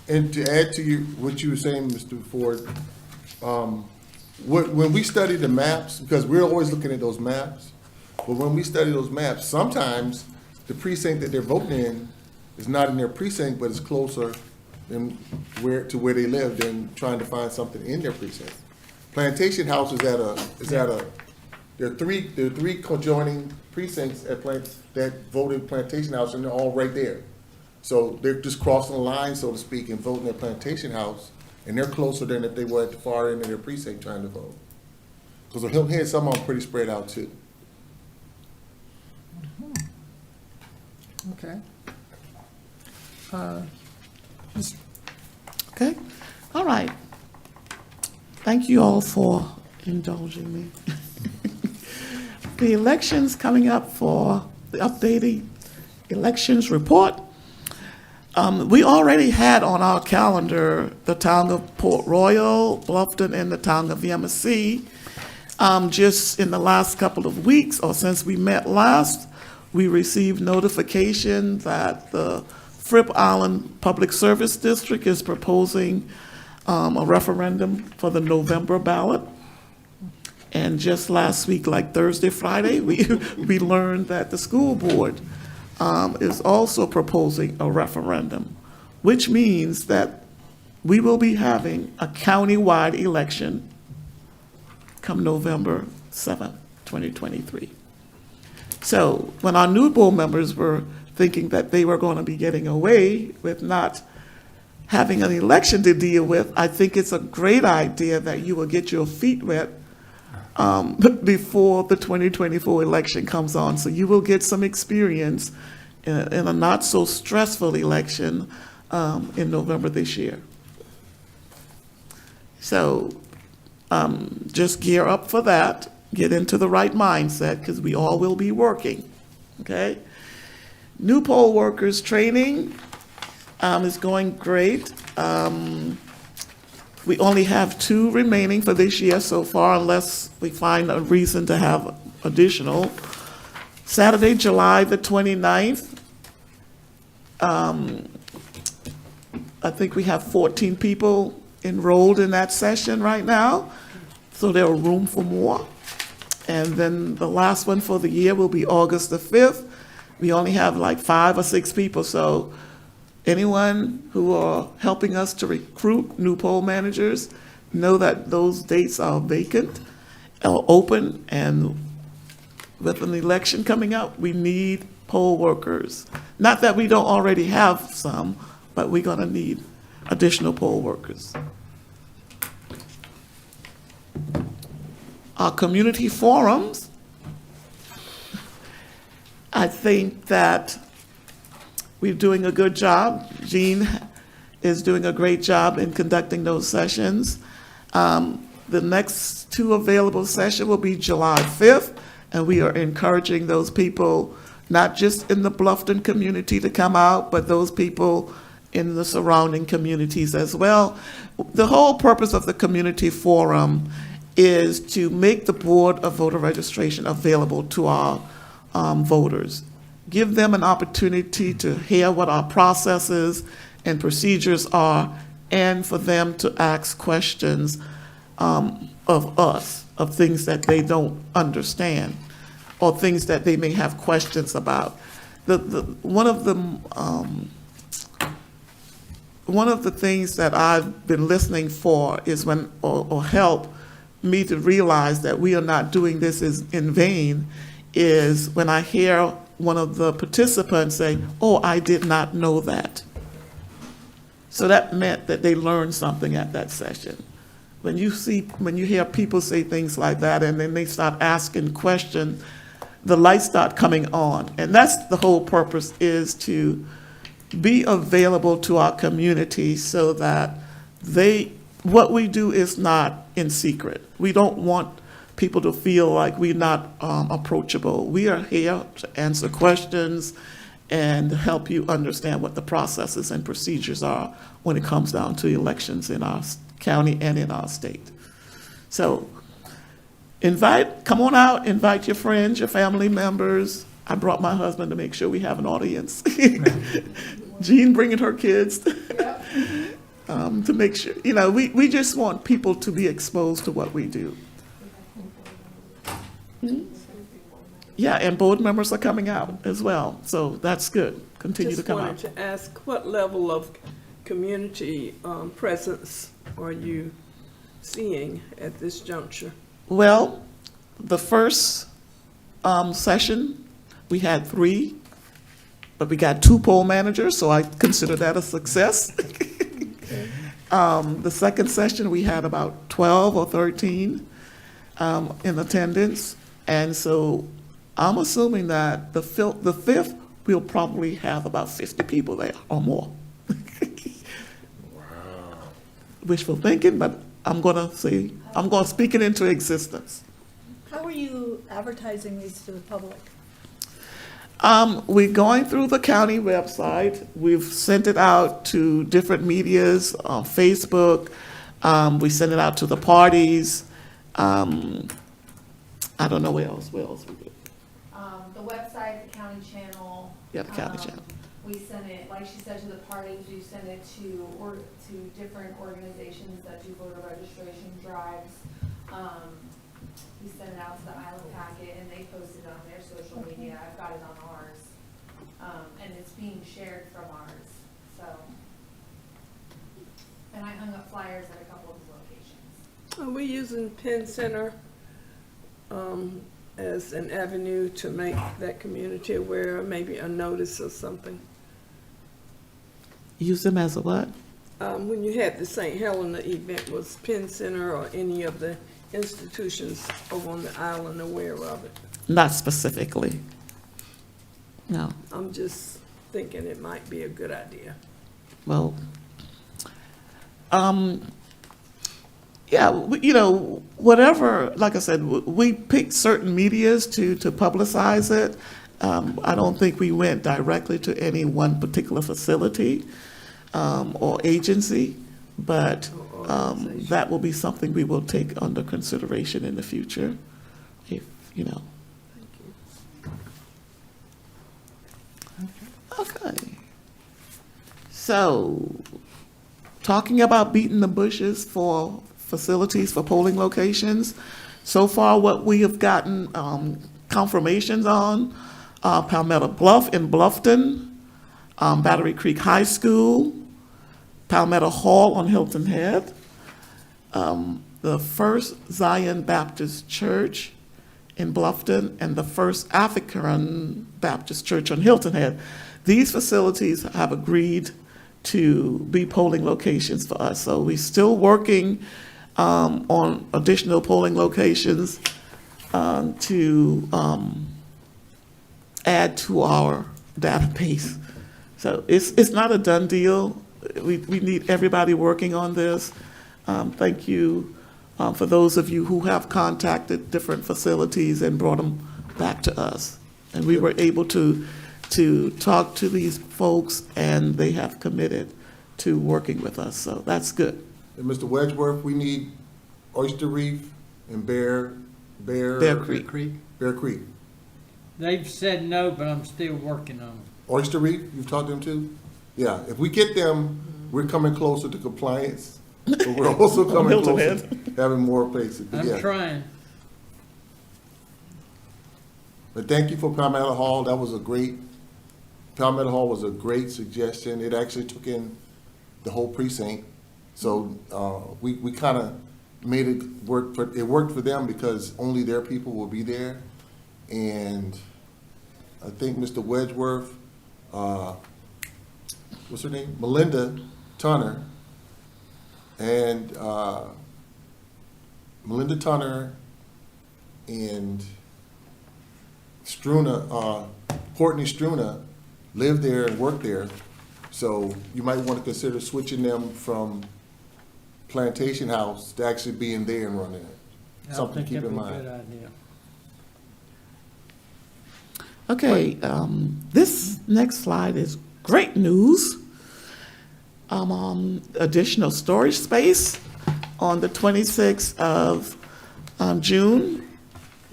[SPEAKER 11] And to add to what you were saying, Mr. Ford, when we study the maps, because we're always looking at those maps, but when we study those maps, sometimes the precinct that they're voting in is not in their precinct, but it's closer than where they live than trying to find something in their precinct. Plantation House there are three conjoining precincts that voted Plantation House, and they're all right there. So they're just crossing the line, so to speak, and voting at Plantation House, and they're closer than if they were at the far end of their precinct trying to vote. Because on Hilton Head, some of them pretty spread out too.
[SPEAKER 1] Okay.
[SPEAKER 4] Okay, all right. Thank you all for indulging me. The elections coming up for the updated elections report. We already had on our calendar the town of Port Royal, Bluffton, and the town of Yamasee. Just in the last couple of weeks, or since we met last, we received notification that the Fripp Island Public Service District is proposing a referendum for the November ballot. And just last week, like Thursday, Friday, we learned that the school board is also proposing a referendum, which means that we will be having a county-wide election come November 7th, 2023. So when our new board members were thinking that they were going to be getting away with not having an election to deal with, I think it's a great idea that you will get your feet wet before the 2024 election comes on. So you will get some experience in a not so stressful election in November this year. So just gear up for that. Get into the right mindset, because we all will be working, okay? New poll workers training is going great. We only have 2 remaining for this year so far, unless we find a reason to have additional. Saturday, July the 29th, I think we have 14 people enrolled in that session right now, so there are room for more. And then the last one for the year will be August the 5th. We only have like 5 or 6 people, so anyone who are helping us to recruit new poll managers, know that those dates are vacant or open, and with an election coming up, we need poll workers. Not that we don't already have some, but we're gonna need additional poll workers. Our community forums, I think that we're doing a good job. Jean is doing a great job in conducting those sessions. The next 2 available sessions will be July 5th, and we are encouraging those people, not just in the Bluffton community, to come out, but those people in the surrounding communities as well. The whole purpose of the community forum is to make the Board of Voter Registration available to our voters. Give them an opportunity to hear what our processes and procedures are, and for them to ask questions of us, of things that they don't understand. or things that they may have questions about. One of the things that I've been listening for is when, or help me to realize that we are not doing this in vain, is when I hear one of the participants say, "Oh, I did not know that." So that meant that they learned something at that session. When you hear people say things like that and then they start asking questions, the lights start coming on. And that's the whole purpose, is to be available to our community so that what we do is not in secret. We don't want people to feel like we're not approachable. We are here to answer questions and help you understand what the processes and procedures are when it comes down to elections in our county and in our state. So come on out, invite your friends, your family members. I brought my husband to make sure we have an audience. Jean bringing her kids to make sure, we just want people to be exposed to what we do. Yeah, and board members are coming out as well, so that's good. Continue to come out.
[SPEAKER 10] Just wanted to ask, what level of community presence are you seeing at this juncture?
[SPEAKER 4] Well, the first session, we had 3, but we got 2 poll managers, so I consider that a success. The second session, we had about 12 or 13 in attendance, and so I'm assuming that the fifth, we'll probably have about 50 people there or more. Wishful thinking, but I'm gonna speak it into existence.
[SPEAKER 6] How are you advertising these to the public?
[SPEAKER 4] We're going through the county website. We've sent it out to different medias, Facebook. We send it out to the parties. I don't know where else we do.
[SPEAKER 13] The website, the county channel.
[SPEAKER 4] Yeah, the county channel.
[SPEAKER 13] We send it, like she said, to the parties. We send it to different organizations that do voter registration drives. We send it out to the Island Packet, and they post it on their social media. I've got it on ours, and it's being shared from ours. So, and I hung up flyers at a couple of locations.
[SPEAKER 10] Are we using Penn Center as an avenue to make that community aware, maybe a notice or something?
[SPEAKER 4] Use them as a what?
[SPEAKER 10] When you had the St. Helena event, was Penn Center or any of the institutions over on the island aware of it?
[SPEAKER 4] Not specifically. No.
[SPEAKER 10] I'm just thinking it might be a good idea.
[SPEAKER 4] Well, yeah, whatever, like I said, we picked certain medias to publicize it. I don't think we went directly to any one particular facility or agency, but that will be something we will take under consideration in the future, if. Okay. So, talking about beating the bushes for facilities, for polling locations, so far what we have gotten confirmations on, Palmetto Bluff in Bluffton, Battery Creek High School, Palmetto Hall on Hilton Head, the First Zion Baptist Church in Bluffton, and the First African Baptist Church on Hilton Head. These facilities have agreed to be polling locations for us. So we're still working on additional polling locations to add to our database. So it's not a done deal. We need everybody working on this. Thank you for those of you who have contacted different facilities and brought them back to us. And we were able to talk to these folks, and they have committed to working with us, so that's good.
[SPEAKER 11] And Mr. Wedgeworth, we need Oyster Reef and Bear
[SPEAKER 4] Creek.
[SPEAKER 11] Bear Creek.
[SPEAKER 9] They've said no, but I'm still working on it.
[SPEAKER 11] Oyster Reef, you've talked to them too? Yeah, if we get them, we're coming closer to compliance, but we're also coming
[SPEAKER 4] Hilton
[SPEAKER 11] closer
[SPEAKER 4] Head.
[SPEAKER 11] to having more places. But
[SPEAKER 9] I'm
[SPEAKER 11] yeah.
[SPEAKER 9] trying.
[SPEAKER 11] But thank you for Palmetto Hall. Palmetto Hall was a great suggestion. It actually took in the whole precinct. So we kind of made it work it worked for them because only their people will be there. And I think Mr. Wedgeworth, what's her name? Melinda Tunner, and Courtney Struna live there and work there. So you might want to consider switching them from Plantation House to actually being there and running it.
[SPEAKER 9] I
[SPEAKER 11] Something
[SPEAKER 9] think
[SPEAKER 11] to keep in
[SPEAKER 9] that'd be a
[SPEAKER 11] mind.
[SPEAKER 9] good idea.
[SPEAKER 4] Okay, this next slide is great news. Additional storage space on the 26th of June.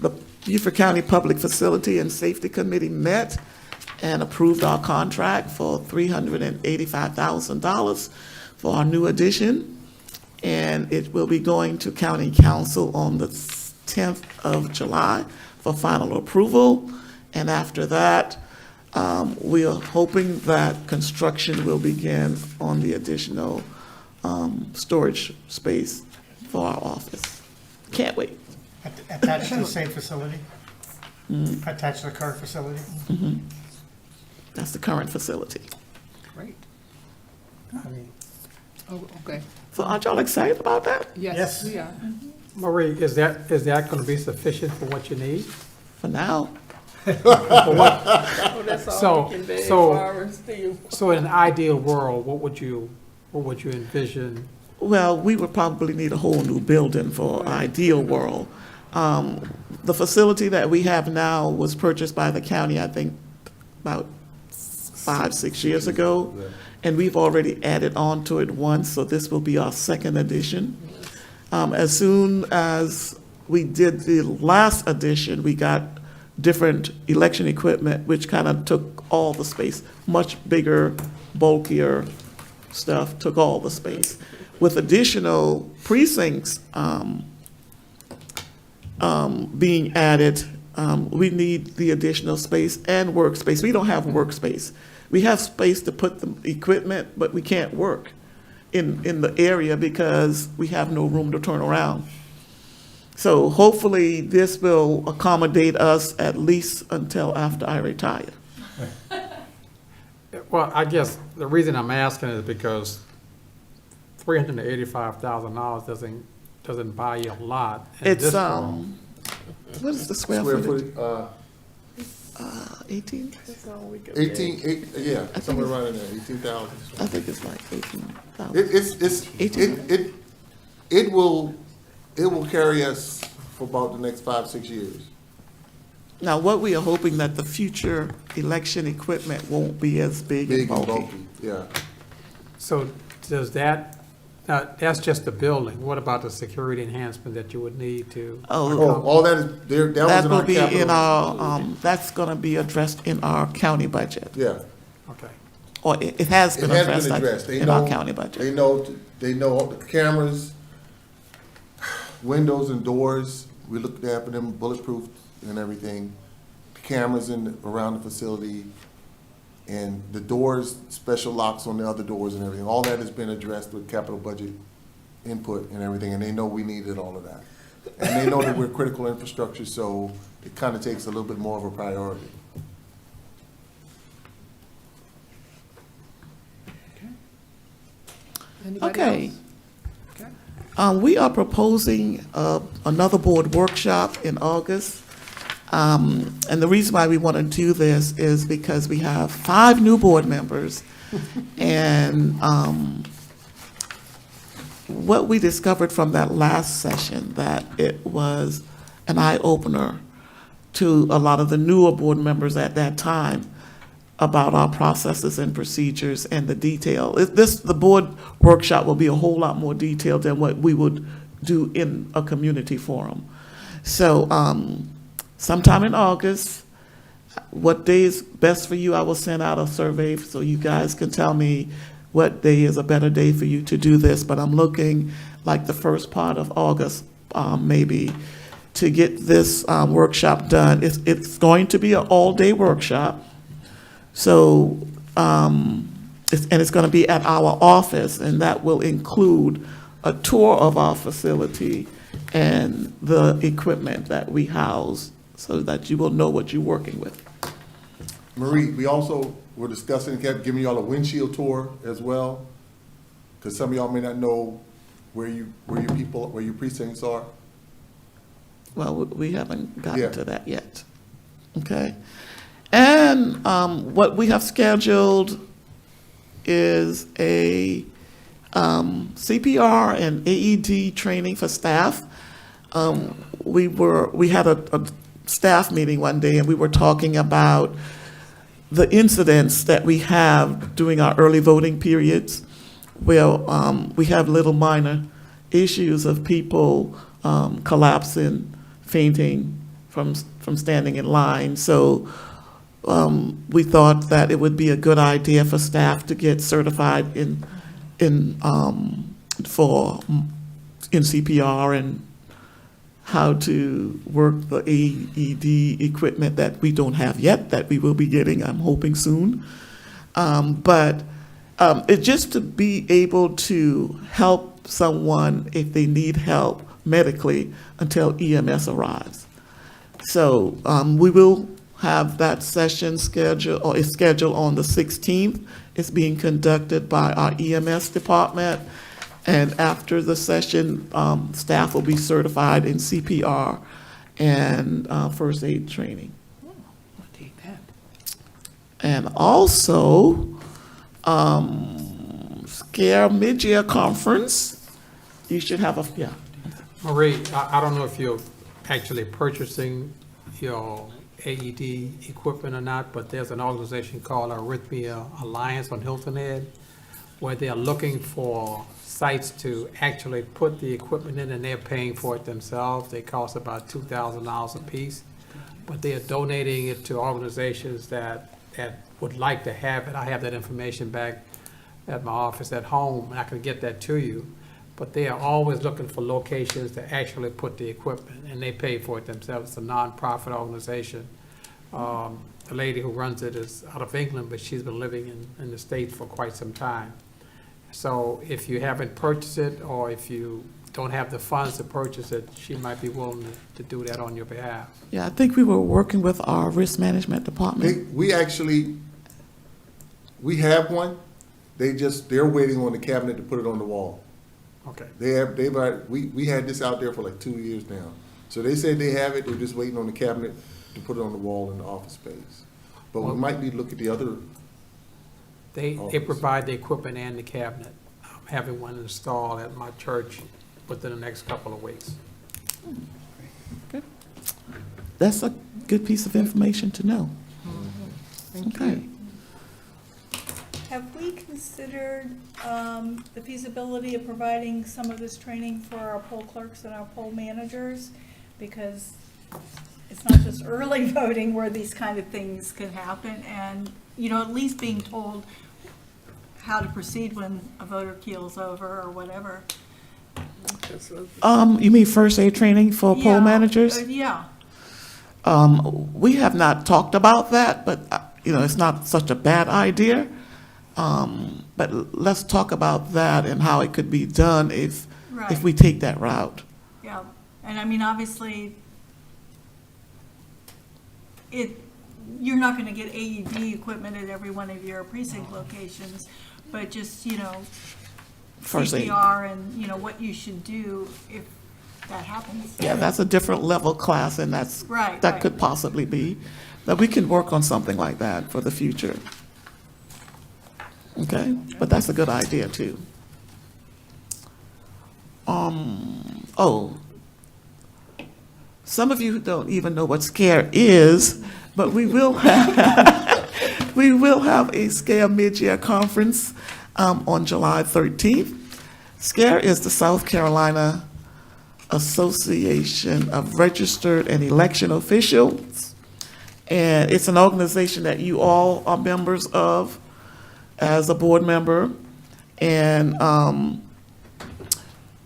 [SPEAKER 4] The Beaufort County Public Facility and Safety Committee met and approved our contract for $385,000 for our new addition. And it will be going to County Council on the 10th of July for final approval. And after that, we are hoping that construction will begin on the additional storage space for our office. Can't wait.
[SPEAKER 8] Attached to the same facility? Attached to the current facility?
[SPEAKER 4] That's the current facility.
[SPEAKER 9] Great. I mean, oh, okay.
[SPEAKER 4] So aren't y'all excited about that?
[SPEAKER 8] Yes.
[SPEAKER 9] We are.
[SPEAKER 3] Marie, is that going to be sufficient for what you need?
[SPEAKER 4] For now.
[SPEAKER 10] Oh, that's all
[SPEAKER 3] So-
[SPEAKER 10] we can beg
[SPEAKER 3] so-
[SPEAKER 10] for and steal.
[SPEAKER 3] So in an ideal world, what would you envision?
[SPEAKER 4] Well, we would probably need a whole new building for ideal world. The facility that we have now was purchased by the county, I think, about 5-6 years ago. And we've already added on to it once, so this will be our second edition. As soon as we did the last edition, we got different election equipment, which kind of took all the space. Much bigger, bulkier stuff took all the space. With additional precincts being added, we need the additional space and workspace. We don't have workspace. We have space to put the equipment, but we can't work in the area because we have no room to turn around. So hopefully this will accommodate us at least until after I retire.
[SPEAKER 3] Well, I guess the reason I'm asking is because $385,000 doesn't buy you a lot. in
[SPEAKER 4] It's,
[SPEAKER 3] this world.
[SPEAKER 4] what is the square
[SPEAKER 11] Square
[SPEAKER 4] footage?
[SPEAKER 11] foot,
[SPEAKER 4] 18?
[SPEAKER 10] That's all we can beg.
[SPEAKER 11] 18, yeah, somewhere around in there, 18,000.
[SPEAKER 4] I think it's like 18,000.
[SPEAKER 11] It will carry us for about the next 5-6 years.
[SPEAKER 4] Now, what we are hoping that the future election equipment won't be as big and
[SPEAKER 11] Big and
[SPEAKER 4] bulky.
[SPEAKER 11] bulky, yeah.
[SPEAKER 3] So does that, now, that's just the building. What about the security enhancement that you would need to?
[SPEAKER 11] Oh, all that is, there, that was
[SPEAKER 4] That
[SPEAKER 11] in
[SPEAKER 4] will
[SPEAKER 11] our
[SPEAKER 4] be in
[SPEAKER 11] capital.
[SPEAKER 4] our, that's gonna be addressed in our county budget.
[SPEAKER 11] Yeah.
[SPEAKER 3] Okay.
[SPEAKER 4] Or it has
[SPEAKER 11] It
[SPEAKER 4] been
[SPEAKER 11] has
[SPEAKER 4] addressed
[SPEAKER 11] been addressed. They
[SPEAKER 4] in our
[SPEAKER 11] know-
[SPEAKER 4] county budget.
[SPEAKER 11] They know all the cameras, windows and doors, we looked after them bulletproof and everything. The cameras around the facility, and the doors, special locks on the other doors and everything. All that has been addressed with capital budget input and everything, and they know we needed all of that. And they know that we're critical infrastructure, so it kind of takes a little bit more of a priority.
[SPEAKER 9] Anybody
[SPEAKER 4] Okay.
[SPEAKER 9] else? Okay.
[SPEAKER 4] We are proposing another board workshop in August. And the reason why we want to do this is because we have 5 new board members. And what we discovered from that last session, that it was an eye-opener to a lot of the newer board members at that time about our processes and procedures and the detail. The board workshop will be a whole lot more detailed than what we would do in a community forum. So sometime in August, what day is best for you? I will send out a survey so you guys can tell me what day is a better day for you to do this. But I'm looking like the first part of August, maybe to get this workshop done. It's going to be an all-day workshop. So, it's going to be at our office, and that will include a tour of our facility and the equipment that we house, so that you will know what you're working with.
[SPEAKER 11] Marie, we also were discussing, kept giving y'all a windshield tour as well, because some of y'all may not know where your precincts are.
[SPEAKER 4] Well, we haven't
[SPEAKER 11] Yeah.
[SPEAKER 4] gotten to that yet. Okay? And what we have scheduled is a CPR and AED training for staff. We had a staff meeting one day, and we were talking about the incidents that we have during our early voting periods, where we have little minor issues of people collapsing, fainting from standing in line. So we thought that it would be a good idea for staff to get certified in CPR and how to work the AED equipment that we don't have yet, that we will be getting, I'm hoping soon. But it's just to be able to help someone if they need help medically until EMS arrives. So we will have that session scheduled, or is scheduled on the 16th. It's being conducted by our EMS department. And after the session, staff will be certified in CPR and first aid training. And also, Scare Mid-Year Conference, you should have yeah.
[SPEAKER 3] Marie, I don't know if you're actually purchasing your AED equipment or not, but there's an organization called Arrhythmia Alliance on Hilton Head, where they are looking for sites to actually put the equipment in, and they're paying for it themselves. They cost about $2,000 a piece, but they are donating it to organizations that would like to have it. I have that information back at my office at home, and I can get that to you. But they are always looking for locations to actually put the equipment, and they pay for it themselves. It's a nonprofit organization. The lady who runs it is out of England, but she's been living in the States for quite some time. So if you haven't purchased it, or if you don't have the funds to purchase it, she might be willing to do that on your behalf.
[SPEAKER 4] Yeah, I think we were working with our risk management department.
[SPEAKER 11] We have one. They're waiting on the cabinet to put it on the wall.
[SPEAKER 3] Okay.
[SPEAKER 11] We had this out there for like 2 years now. So they said they have it, they're just waiting on the cabinet to put it on the wall in the office space. But we might need to look at the other.
[SPEAKER 3] They provide the equipment and the cabinet. I'm having one installed at my church within the next couple of weeks.
[SPEAKER 4] Good. That's a good piece of information to know. Okay.
[SPEAKER 6] Have we considered the feasibility of providing some of this training for our poll clerks and our poll managers? Because it's not just early voting where these kind of things can happen, and, you know, at least being told how to proceed when a voter keels over or whatever.
[SPEAKER 4] You mean first aid training for poll managers?
[SPEAKER 6] Yeah.
[SPEAKER 4] We have not talked about that, but, it's not such a bad idea. But let's talk about that and how it could be done if we take that route.
[SPEAKER 6] Yeah, and I mean, obviously, you're not gonna get AED equipment at every one of your precinct locations, but just,
[SPEAKER 4] First aid.
[SPEAKER 6] CPR and, what you should do if that happens.
[SPEAKER 4] Yeah, that's a different level class, and that could possibly be, that we can work on something like that for the future. Okay, but that's a good idea too. Some of you don't even know what SCARE is, but we will have a SCARE mid-year conference on July 13th. SCARE is the South Carolina Association of Registered and Election Officials, and it's an organization that you all are members of as a board member, and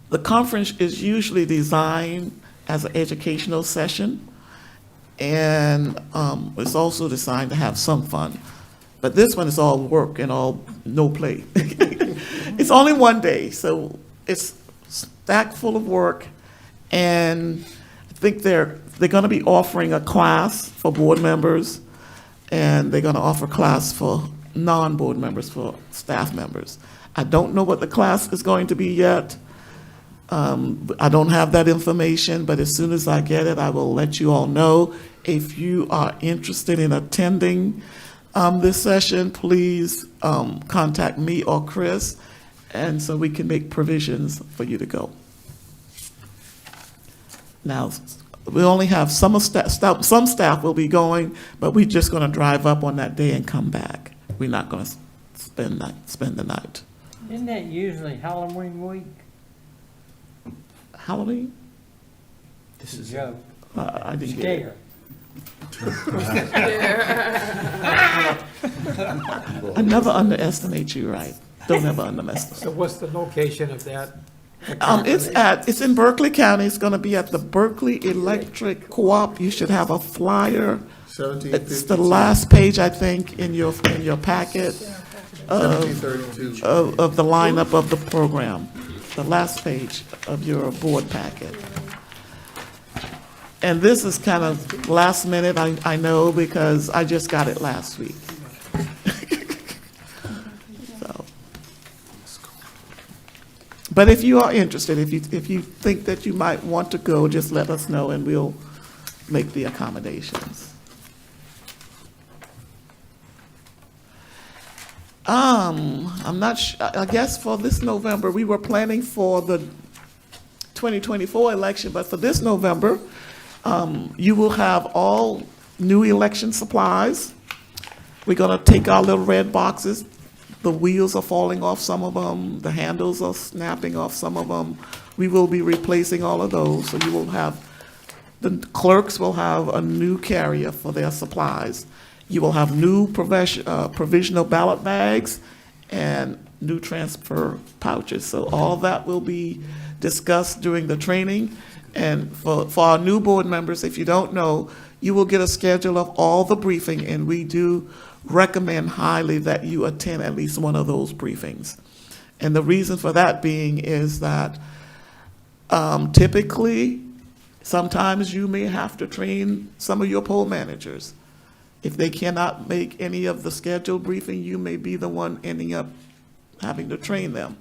[SPEAKER 4] the conference is usually designed as an educational session. And it's also designed to have some fun. But this one is all work and all no play. It's only one day, so it's stacked full of work. And I think they're going to be offering a class for board members, and they're going to offer a class for non-board members, for staff members. I don't know what the class is going to be yet. I don't have that information, but as soon as I get it, I will let you all know. If you are interested in attending this session, please contact me or Chris, and so we can make provisions for you to go. Now, we only have some staff will be going, but we're just going to drive up on that day and come back. We're not going to spend the night.
[SPEAKER 9] Isn't that usually Halloween week?
[SPEAKER 4] Halloween?
[SPEAKER 2] This is
[SPEAKER 9] Joke.
[SPEAKER 4] I didn't get it.
[SPEAKER 9] Scare.
[SPEAKER 4] I never underestimate you, right? Don't ever underestimate.
[SPEAKER 3] So what's the location of that?
[SPEAKER 4] It's in Berkeley County. It's going to be at the Berkeley Electric Co-op. You should have a flyer.
[SPEAKER 11] 1752.
[SPEAKER 4] It's the last page, I think, in your packet of
[SPEAKER 11] 1732.
[SPEAKER 4] the lineup of the program. The last page of your board packet. And this is kind of last minute, I know, because I just got it last week. So. But if you are interested, if you think that you might want to go, just let us know and we'll make the accommodations. I'm not sure, I guess for this November, we were planning for the 2024 election, but for this November, you will have all new election supplies. We're gonna take our little red boxes. The wheels are falling off some of them. The handles are snapping off some of them. We will be replacing all of those. So you will have, the clerks will have a new carrier for their supplies. You will have new provisional ballot bags and new transfer pouches. So all that will be discussed during the training. And for our new board members, if you don't know, you will get a schedule of all the briefing, and we do recommend highly that you attend at least one of those briefings. And the reason for that being is that typically, sometimes you may have to train some of your poll managers. If they cannot make any of the scheduled briefing, you may be the one ending up having to train them.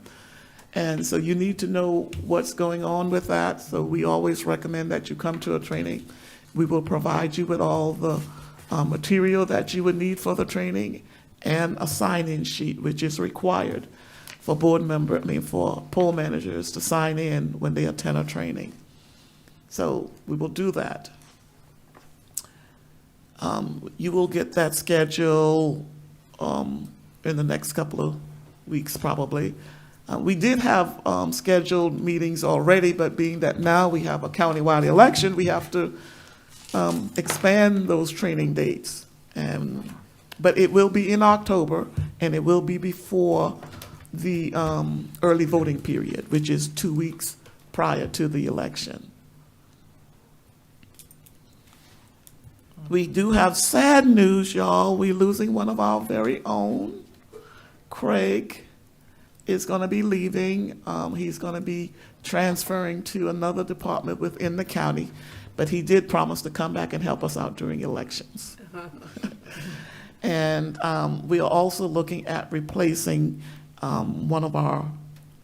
[SPEAKER 4] And so you need to know what's going on with that. So we always recommend that you come to a training. We will provide you with all the material that you would need for the training and a sign-in sheet, which is required for for poll managers to sign in when they attend a training. So we will do that. You will get that schedule in the next couple of weeks, probably. We did have scheduled meetings already, but being that now we have a countywide election, we have to expand those training dates. But it will be in October, and it will be before the early voting period, which is 2 weeks prior to the election. We do have sad news, y'all. We're losing one of our very own. Craig is going to be leaving. He's going to be transferring to another department within the county, but he did promise to come back and help us out during elections. And we are also looking at replacing one of our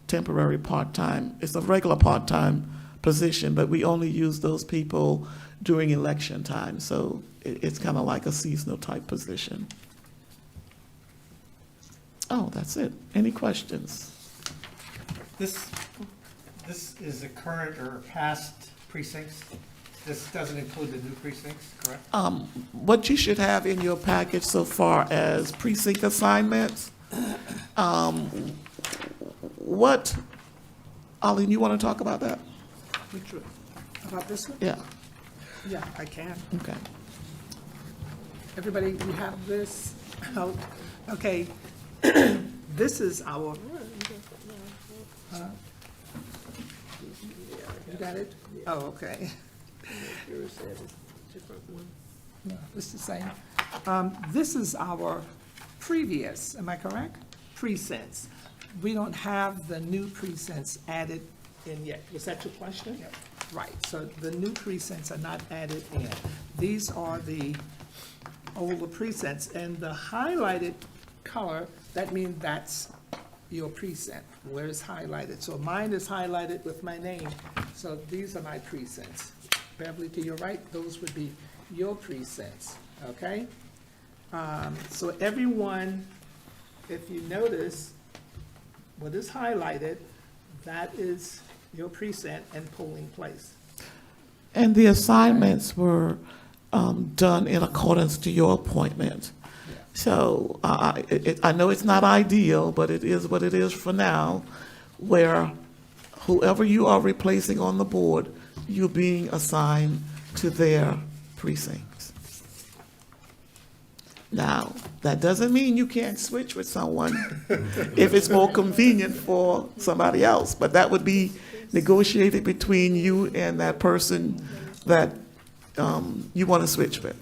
[SPEAKER 4] temporary part-time. It's a regular part-time position, but we only use those people during election time, so it's kind of like a seasonal type position. Oh, that's it. Any questions?
[SPEAKER 8] This is the current or past precincts? This doesn't include the new precincts, correct?
[SPEAKER 4] What you should have in your package so far as precinct assignments, Arlene, you want to talk about that?
[SPEAKER 1] Which one? About this one?
[SPEAKER 4] Yeah,
[SPEAKER 1] Yeah, I can.
[SPEAKER 4] okay.
[SPEAKER 1] Everybody, you have this? Oh, okay. This is our. You got it? Oh, okay.
[SPEAKER 10] Yours said it's a different one.
[SPEAKER 1] No, it's the same. This is our previous, am I correct? Precincts. We don't have the new precincts added in yet. Was that your question? Right, so the new precincts are not added in. These are the older precincts, and the highlighted color, that means that's your precinct, where it's highlighted. So mine is highlighted with my name, so these are my precincts. Beverly, to your right, those would be your precincts, okay? So everyone, if you notice, what is highlighted, that is your precinct and polling place.
[SPEAKER 4] And the assignments were done in accordance to your appointment. So I know it's not ideal, but it is what it is for now, where whoever you are replacing on the board, you're being assigned to their precincts. Now, that doesn't mean you can't switch with someone if it's more convenient for somebody else, but that would be negotiated between you and that person that you want to switch with.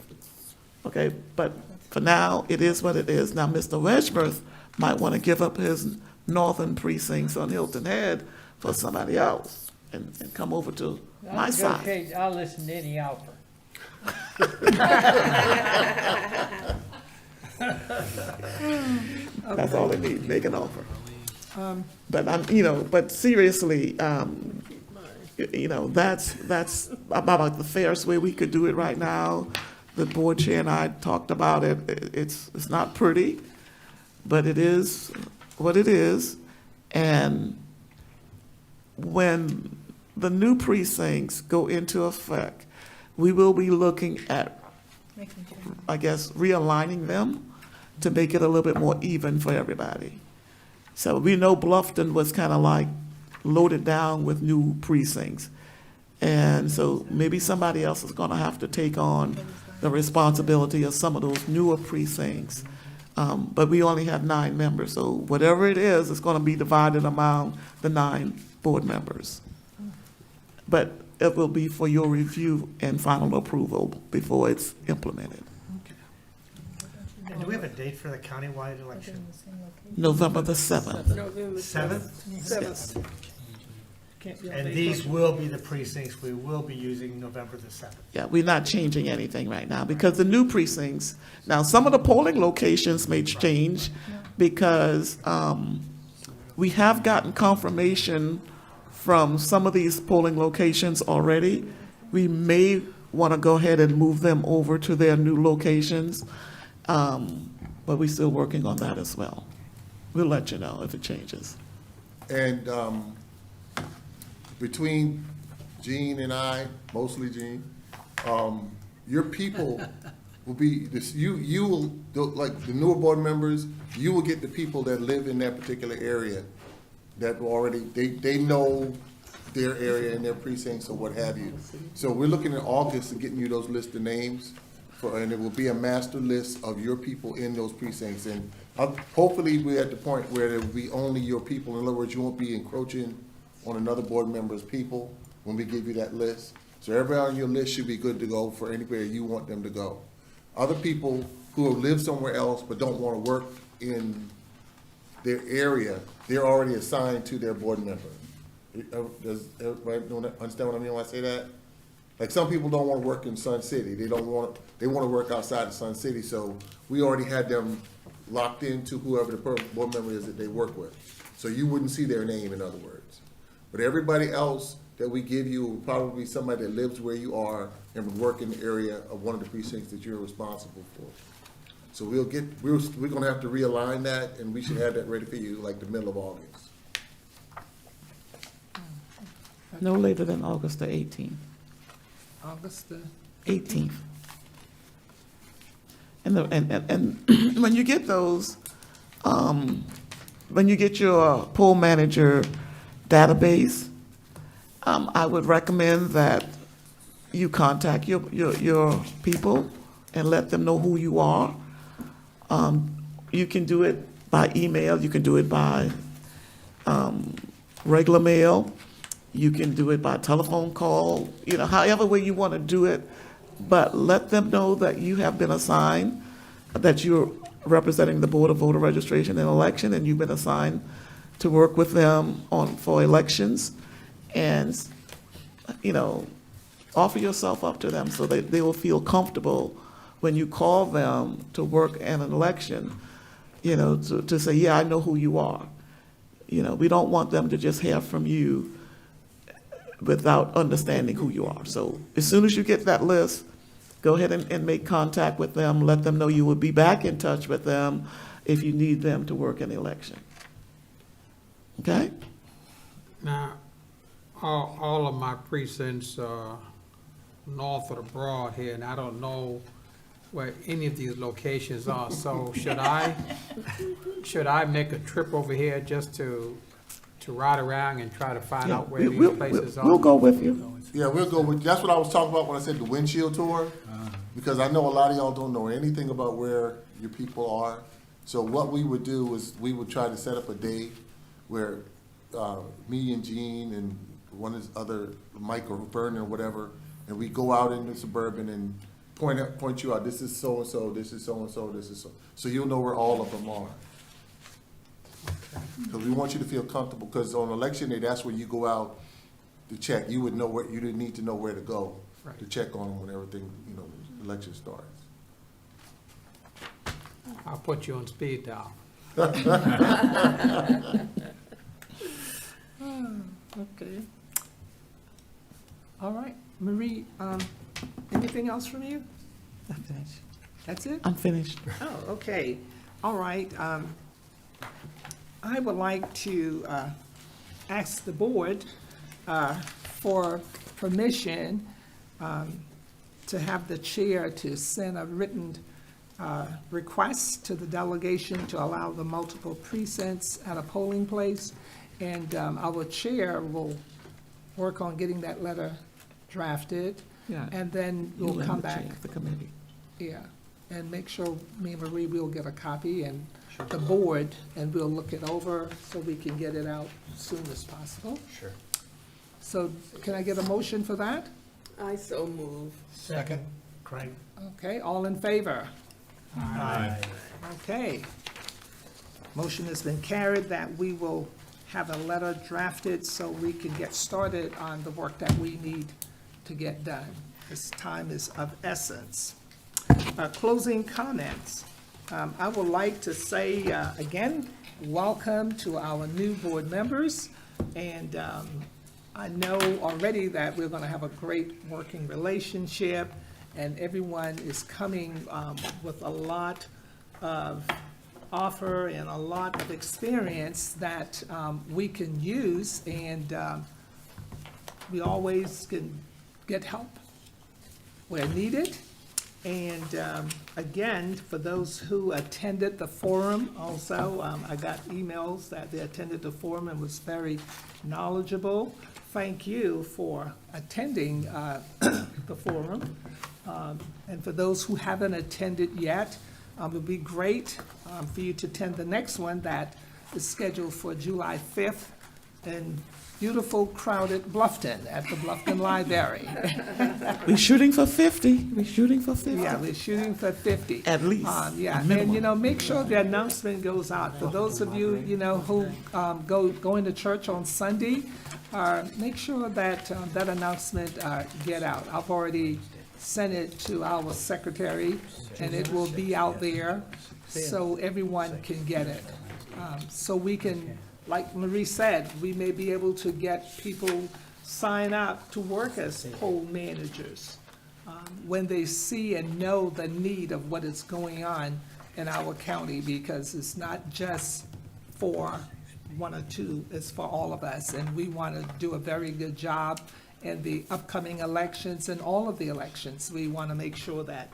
[SPEAKER 4] Okay, but for now, it is what it is. Now, Mr. Wedgeworth might want to give up his northern precincts on Hilton Head for somebody else and come over to my side.
[SPEAKER 9] Okay, I'll listen to any offer.
[SPEAKER 4] That's all they need, make an offer. But seriously, that's about the fairest way we could do it right now. The board chair and I talked about it. It's not pretty, but it is what it is. And when the new precincts go into effect, we will be looking at, I guess, realigning them to make it a little bit more even for everybody. So we know Bluffton was kind of like loaded down with new precincts. And so maybe somebody else is going to have to take on the responsibility of some of those newer precincts. But we only have 9 members, so whatever it is, it's going to be divided among the 9 board members. But it will be for your review and final approval before it's implemented.
[SPEAKER 8] And do we have a date for the countywide election?
[SPEAKER 4] November the 7th.
[SPEAKER 10] November
[SPEAKER 8] 7th?
[SPEAKER 1] Can't be on
[SPEAKER 8] And
[SPEAKER 1] Facebook.
[SPEAKER 8] these will be the precincts we will be using November the 7th.
[SPEAKER 4] Yeah, we're not changing anything right now because the new precincts, now some of the polling locations may change because we have gotten confirmation from some of these polling locations already. We may want to go ahead and move them over to their new locations, but we're still working on that as well. We'll let you know if it changes.
[SPEAKER 11] And between Gene and I, mostly Gene, your people will be, you will, like the newer board members, you will get the people that live in that particular area that already, they know their area and their precincts or what have you. So we're looking at August and getting you those list of names and it will be a master list of your people in those precincts. And hopefully we're at the point where it will be only your people. In other words, you won't be encroaching on another board member's people when we give you that list. So everybody on your list should be good to go for anywhere you want them to go. Other people who live somewhere else but don't want to work in their area, they're already assigned to their board member. Does everybody understand what I mean when I say that? Like some people don't want to work in Sun City. They want to work outside of Sun City. So we already had them locked into whoever the board member is that they work with. So you wouldn't see their name, in other words. But everybody else that we give you will probably be somebody that lives where you are and would work in the area of one of the precincts that you're responsible for. So we're gonna have to realign that, and we should have that ready for you like the middle of August.
[SPEAKER 4] No later than August the 18th.
[SPEAKER 1] August the
[SPEAKER 4] 18th. And when you get those, when you get your poll manager database, I would recommend that you contact your people and let them know who you are. You can do it by email, you can do it by regular mail, You can do it by telephone call, however way you want to do it. But let them know that you have been assigned, that you're representing the Board of Voter Registration and Election, and you've been assigned to work with them for elections. And, offer yourself up to them so that they will feel comfortable when you call them to work in an election, to say, yeah, I know who you are. We don't want them to just hear from you without understanding who you are. So as soon as you get that list, go ahead and make contact with them. Let them know you will be back in touch with them if you need them to work in the election. Okay?
[SPEAKER 3] Now, all of my precincts are north of the Broad here, and I don't know where any of these locations are. So should I make a trip over here just to ride around and try to find out where these places are?
[SPEAKER 4] We'll go with you.
[SPEAKER 11] Yeah, we'll go with, that's what I was talking about when I said the windshield tour, because I know a lot of y'all don't know anything about where your people are. So what we would do is we would try to set up a day where me and Gene and one of his other, Mike or Bernie or whatever, and we go out in the suburban and point you out, this is so-and-so, this is so-and-so, this is so. So you'll know where all of them are. Because we want you to feel comfortable, because on election day, that's when you go out to check. You would know where, you didn't need to know where to go
[SPEAKER 3] Right.
[SPEAKER 11] to check on them when everything, the election starts.
[SPEAKER 3] I'll put you on speed dial.
[SPEAKER 1] Okay. All right, Marie, anything else from you?
[SPEAKER 4] I'm finished.
[SPEAKER 1] That's it?
[SPEAKER 4] I'm finished.
[SPEAKER 1] Oh, okay. All right. I would like to ask the board for permission to have the chair to send a written request to the delegation to allow the multiple precincts at a polling place. And our chair will work on getting that letter drafted.
[SPEAKER 4] Yeah.
[SPEAKER 1] And then we'll
[SPEAKER 4] You and
[SPEAKER 1] come
[SPEAKER 4] the chair
[SPEAKER 1] back.
[SPEAKER 4] of the committee.
[SPEAKER 1] Yeah, and make sure me and Marie will get a copy and the board, and we'll look it over so we can get it out as soon as possible.
[SPEAKER 2] Sure.
[SPEAKER 1] So can I get a motion for that?
[SPEAKER 10] I so move.
[SPEAKER 8] Second, Craig.
[SPEAKER 1] Okay, all in favor?
[SPEAKER 8] Aye.
[SPEAKER 1] Okay. Motion has been carried that we will have a letter drafted so we can get started on the work that we need to get done. This time is of essence. Closing comments. I would like to say, again, welcome to our new board members. And I know already that we're going to have a great working relationship, and everyone is coming with a lot of offer and a lot of experience that we can use, and we always can get help where needed. And again, for those who attended the forum also, I got emails that they attended the forum and was very knowledgeable. Thank you for attending the forum. And for those who haven't attended yet, it would be great for you to attend the next one that is scheduled for July 5th in beautiful, crowded Bluffton at the Bluffton Library.
[SPEAKER 4] We're shooting for 50. We're shooting for 50.
[SPEAKER 1] Yeah, we're shooting for 50.
[SPEAKER 4] At least.
[SPEAKER 1] Yeah,
[SPEAKER 4] minimum.
[SPEAKER 1] and, make sure the announcement goes out. For those of you, who go into church on Sunday, make sure that that announcement get out. I've already sent it to our secretary, and it will be out there so everyone can get it. So we can, like Marie said, we may be able to get people sign up to work as poll managers when they see and know the need of what is going on in our county, because it's not just for one or two, it's for all of us. And we want to do a very good job in the upcoming elections and all of the elections. We want to make sure that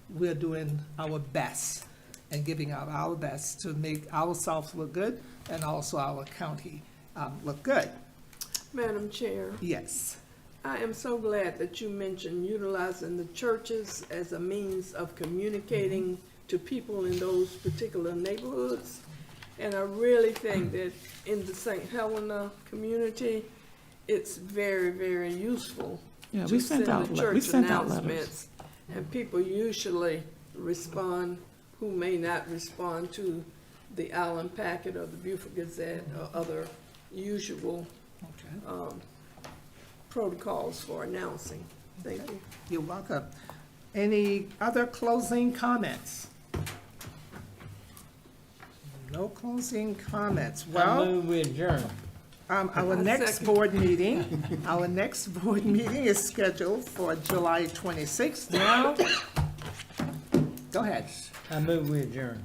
[SPEAKER 1] we're doing our best and giving out our best to make ourselves look good and also our county look good.
[SPEAKER 10] Madam Chair,
[SPEAKER 1] Yes.
[SPEAKER 10] I am so glad that you mentioned utilizing the churches as a means of communicating to people in those particular neighborhoods. And I really think that in the St. Helena community, it's very, very useful.
[SPEAKER 4] Yeah,
[SPEAKER 10] to
[SPEAKER 4] we sent
[SPEAKER 10] send
[SPEAKER 4] out,
[SPEAKER 10] the
[SPEAKER 4] we
[SPEAKER 10] church
[SPEAKER 4] sent out letters.
[SPEAKER 10] announcements, and people usually respond who may not respond to the Allen Packet or the Beaufort Gazette or other usual protocols for announcing. Thank you.
[SPEAKER 1] You're welcome. Any other closing comments? No closing comments.
[SPEAKER 9] I
[SPEAKER 1] Well,
[SPEAKER 9] move we adjourn.
[SPEAKER 1] our
[SPEAKER 10] I
[SPEAKER 1] next
[SPEAKER 10] second.
[SPEAKER 1] board meeting, our next board meeting is scheduled for July 26th. Now, go ahead.
[SPEAKER 9] I move we adjourn.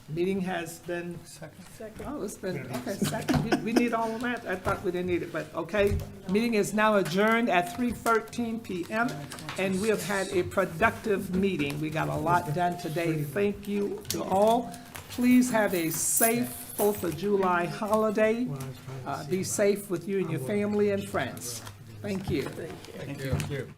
[SPEAKER 1] Meeting has been,
[SPEAKER 10] Second.
[SPEAKER 1] oh, it's been, okay, second. We need all of that? I thought we didn't need it, but okay. Meeting is now adjourned at 3:13 PM, and we have had a productive meeting. We got a lot done today. Thank you to all. Please have a safe 4th of July holiday. Be safe with you and your family and friends. Thank you.
[SPEAKER 10] Thank you.
[SPEAKER 2] Thank you.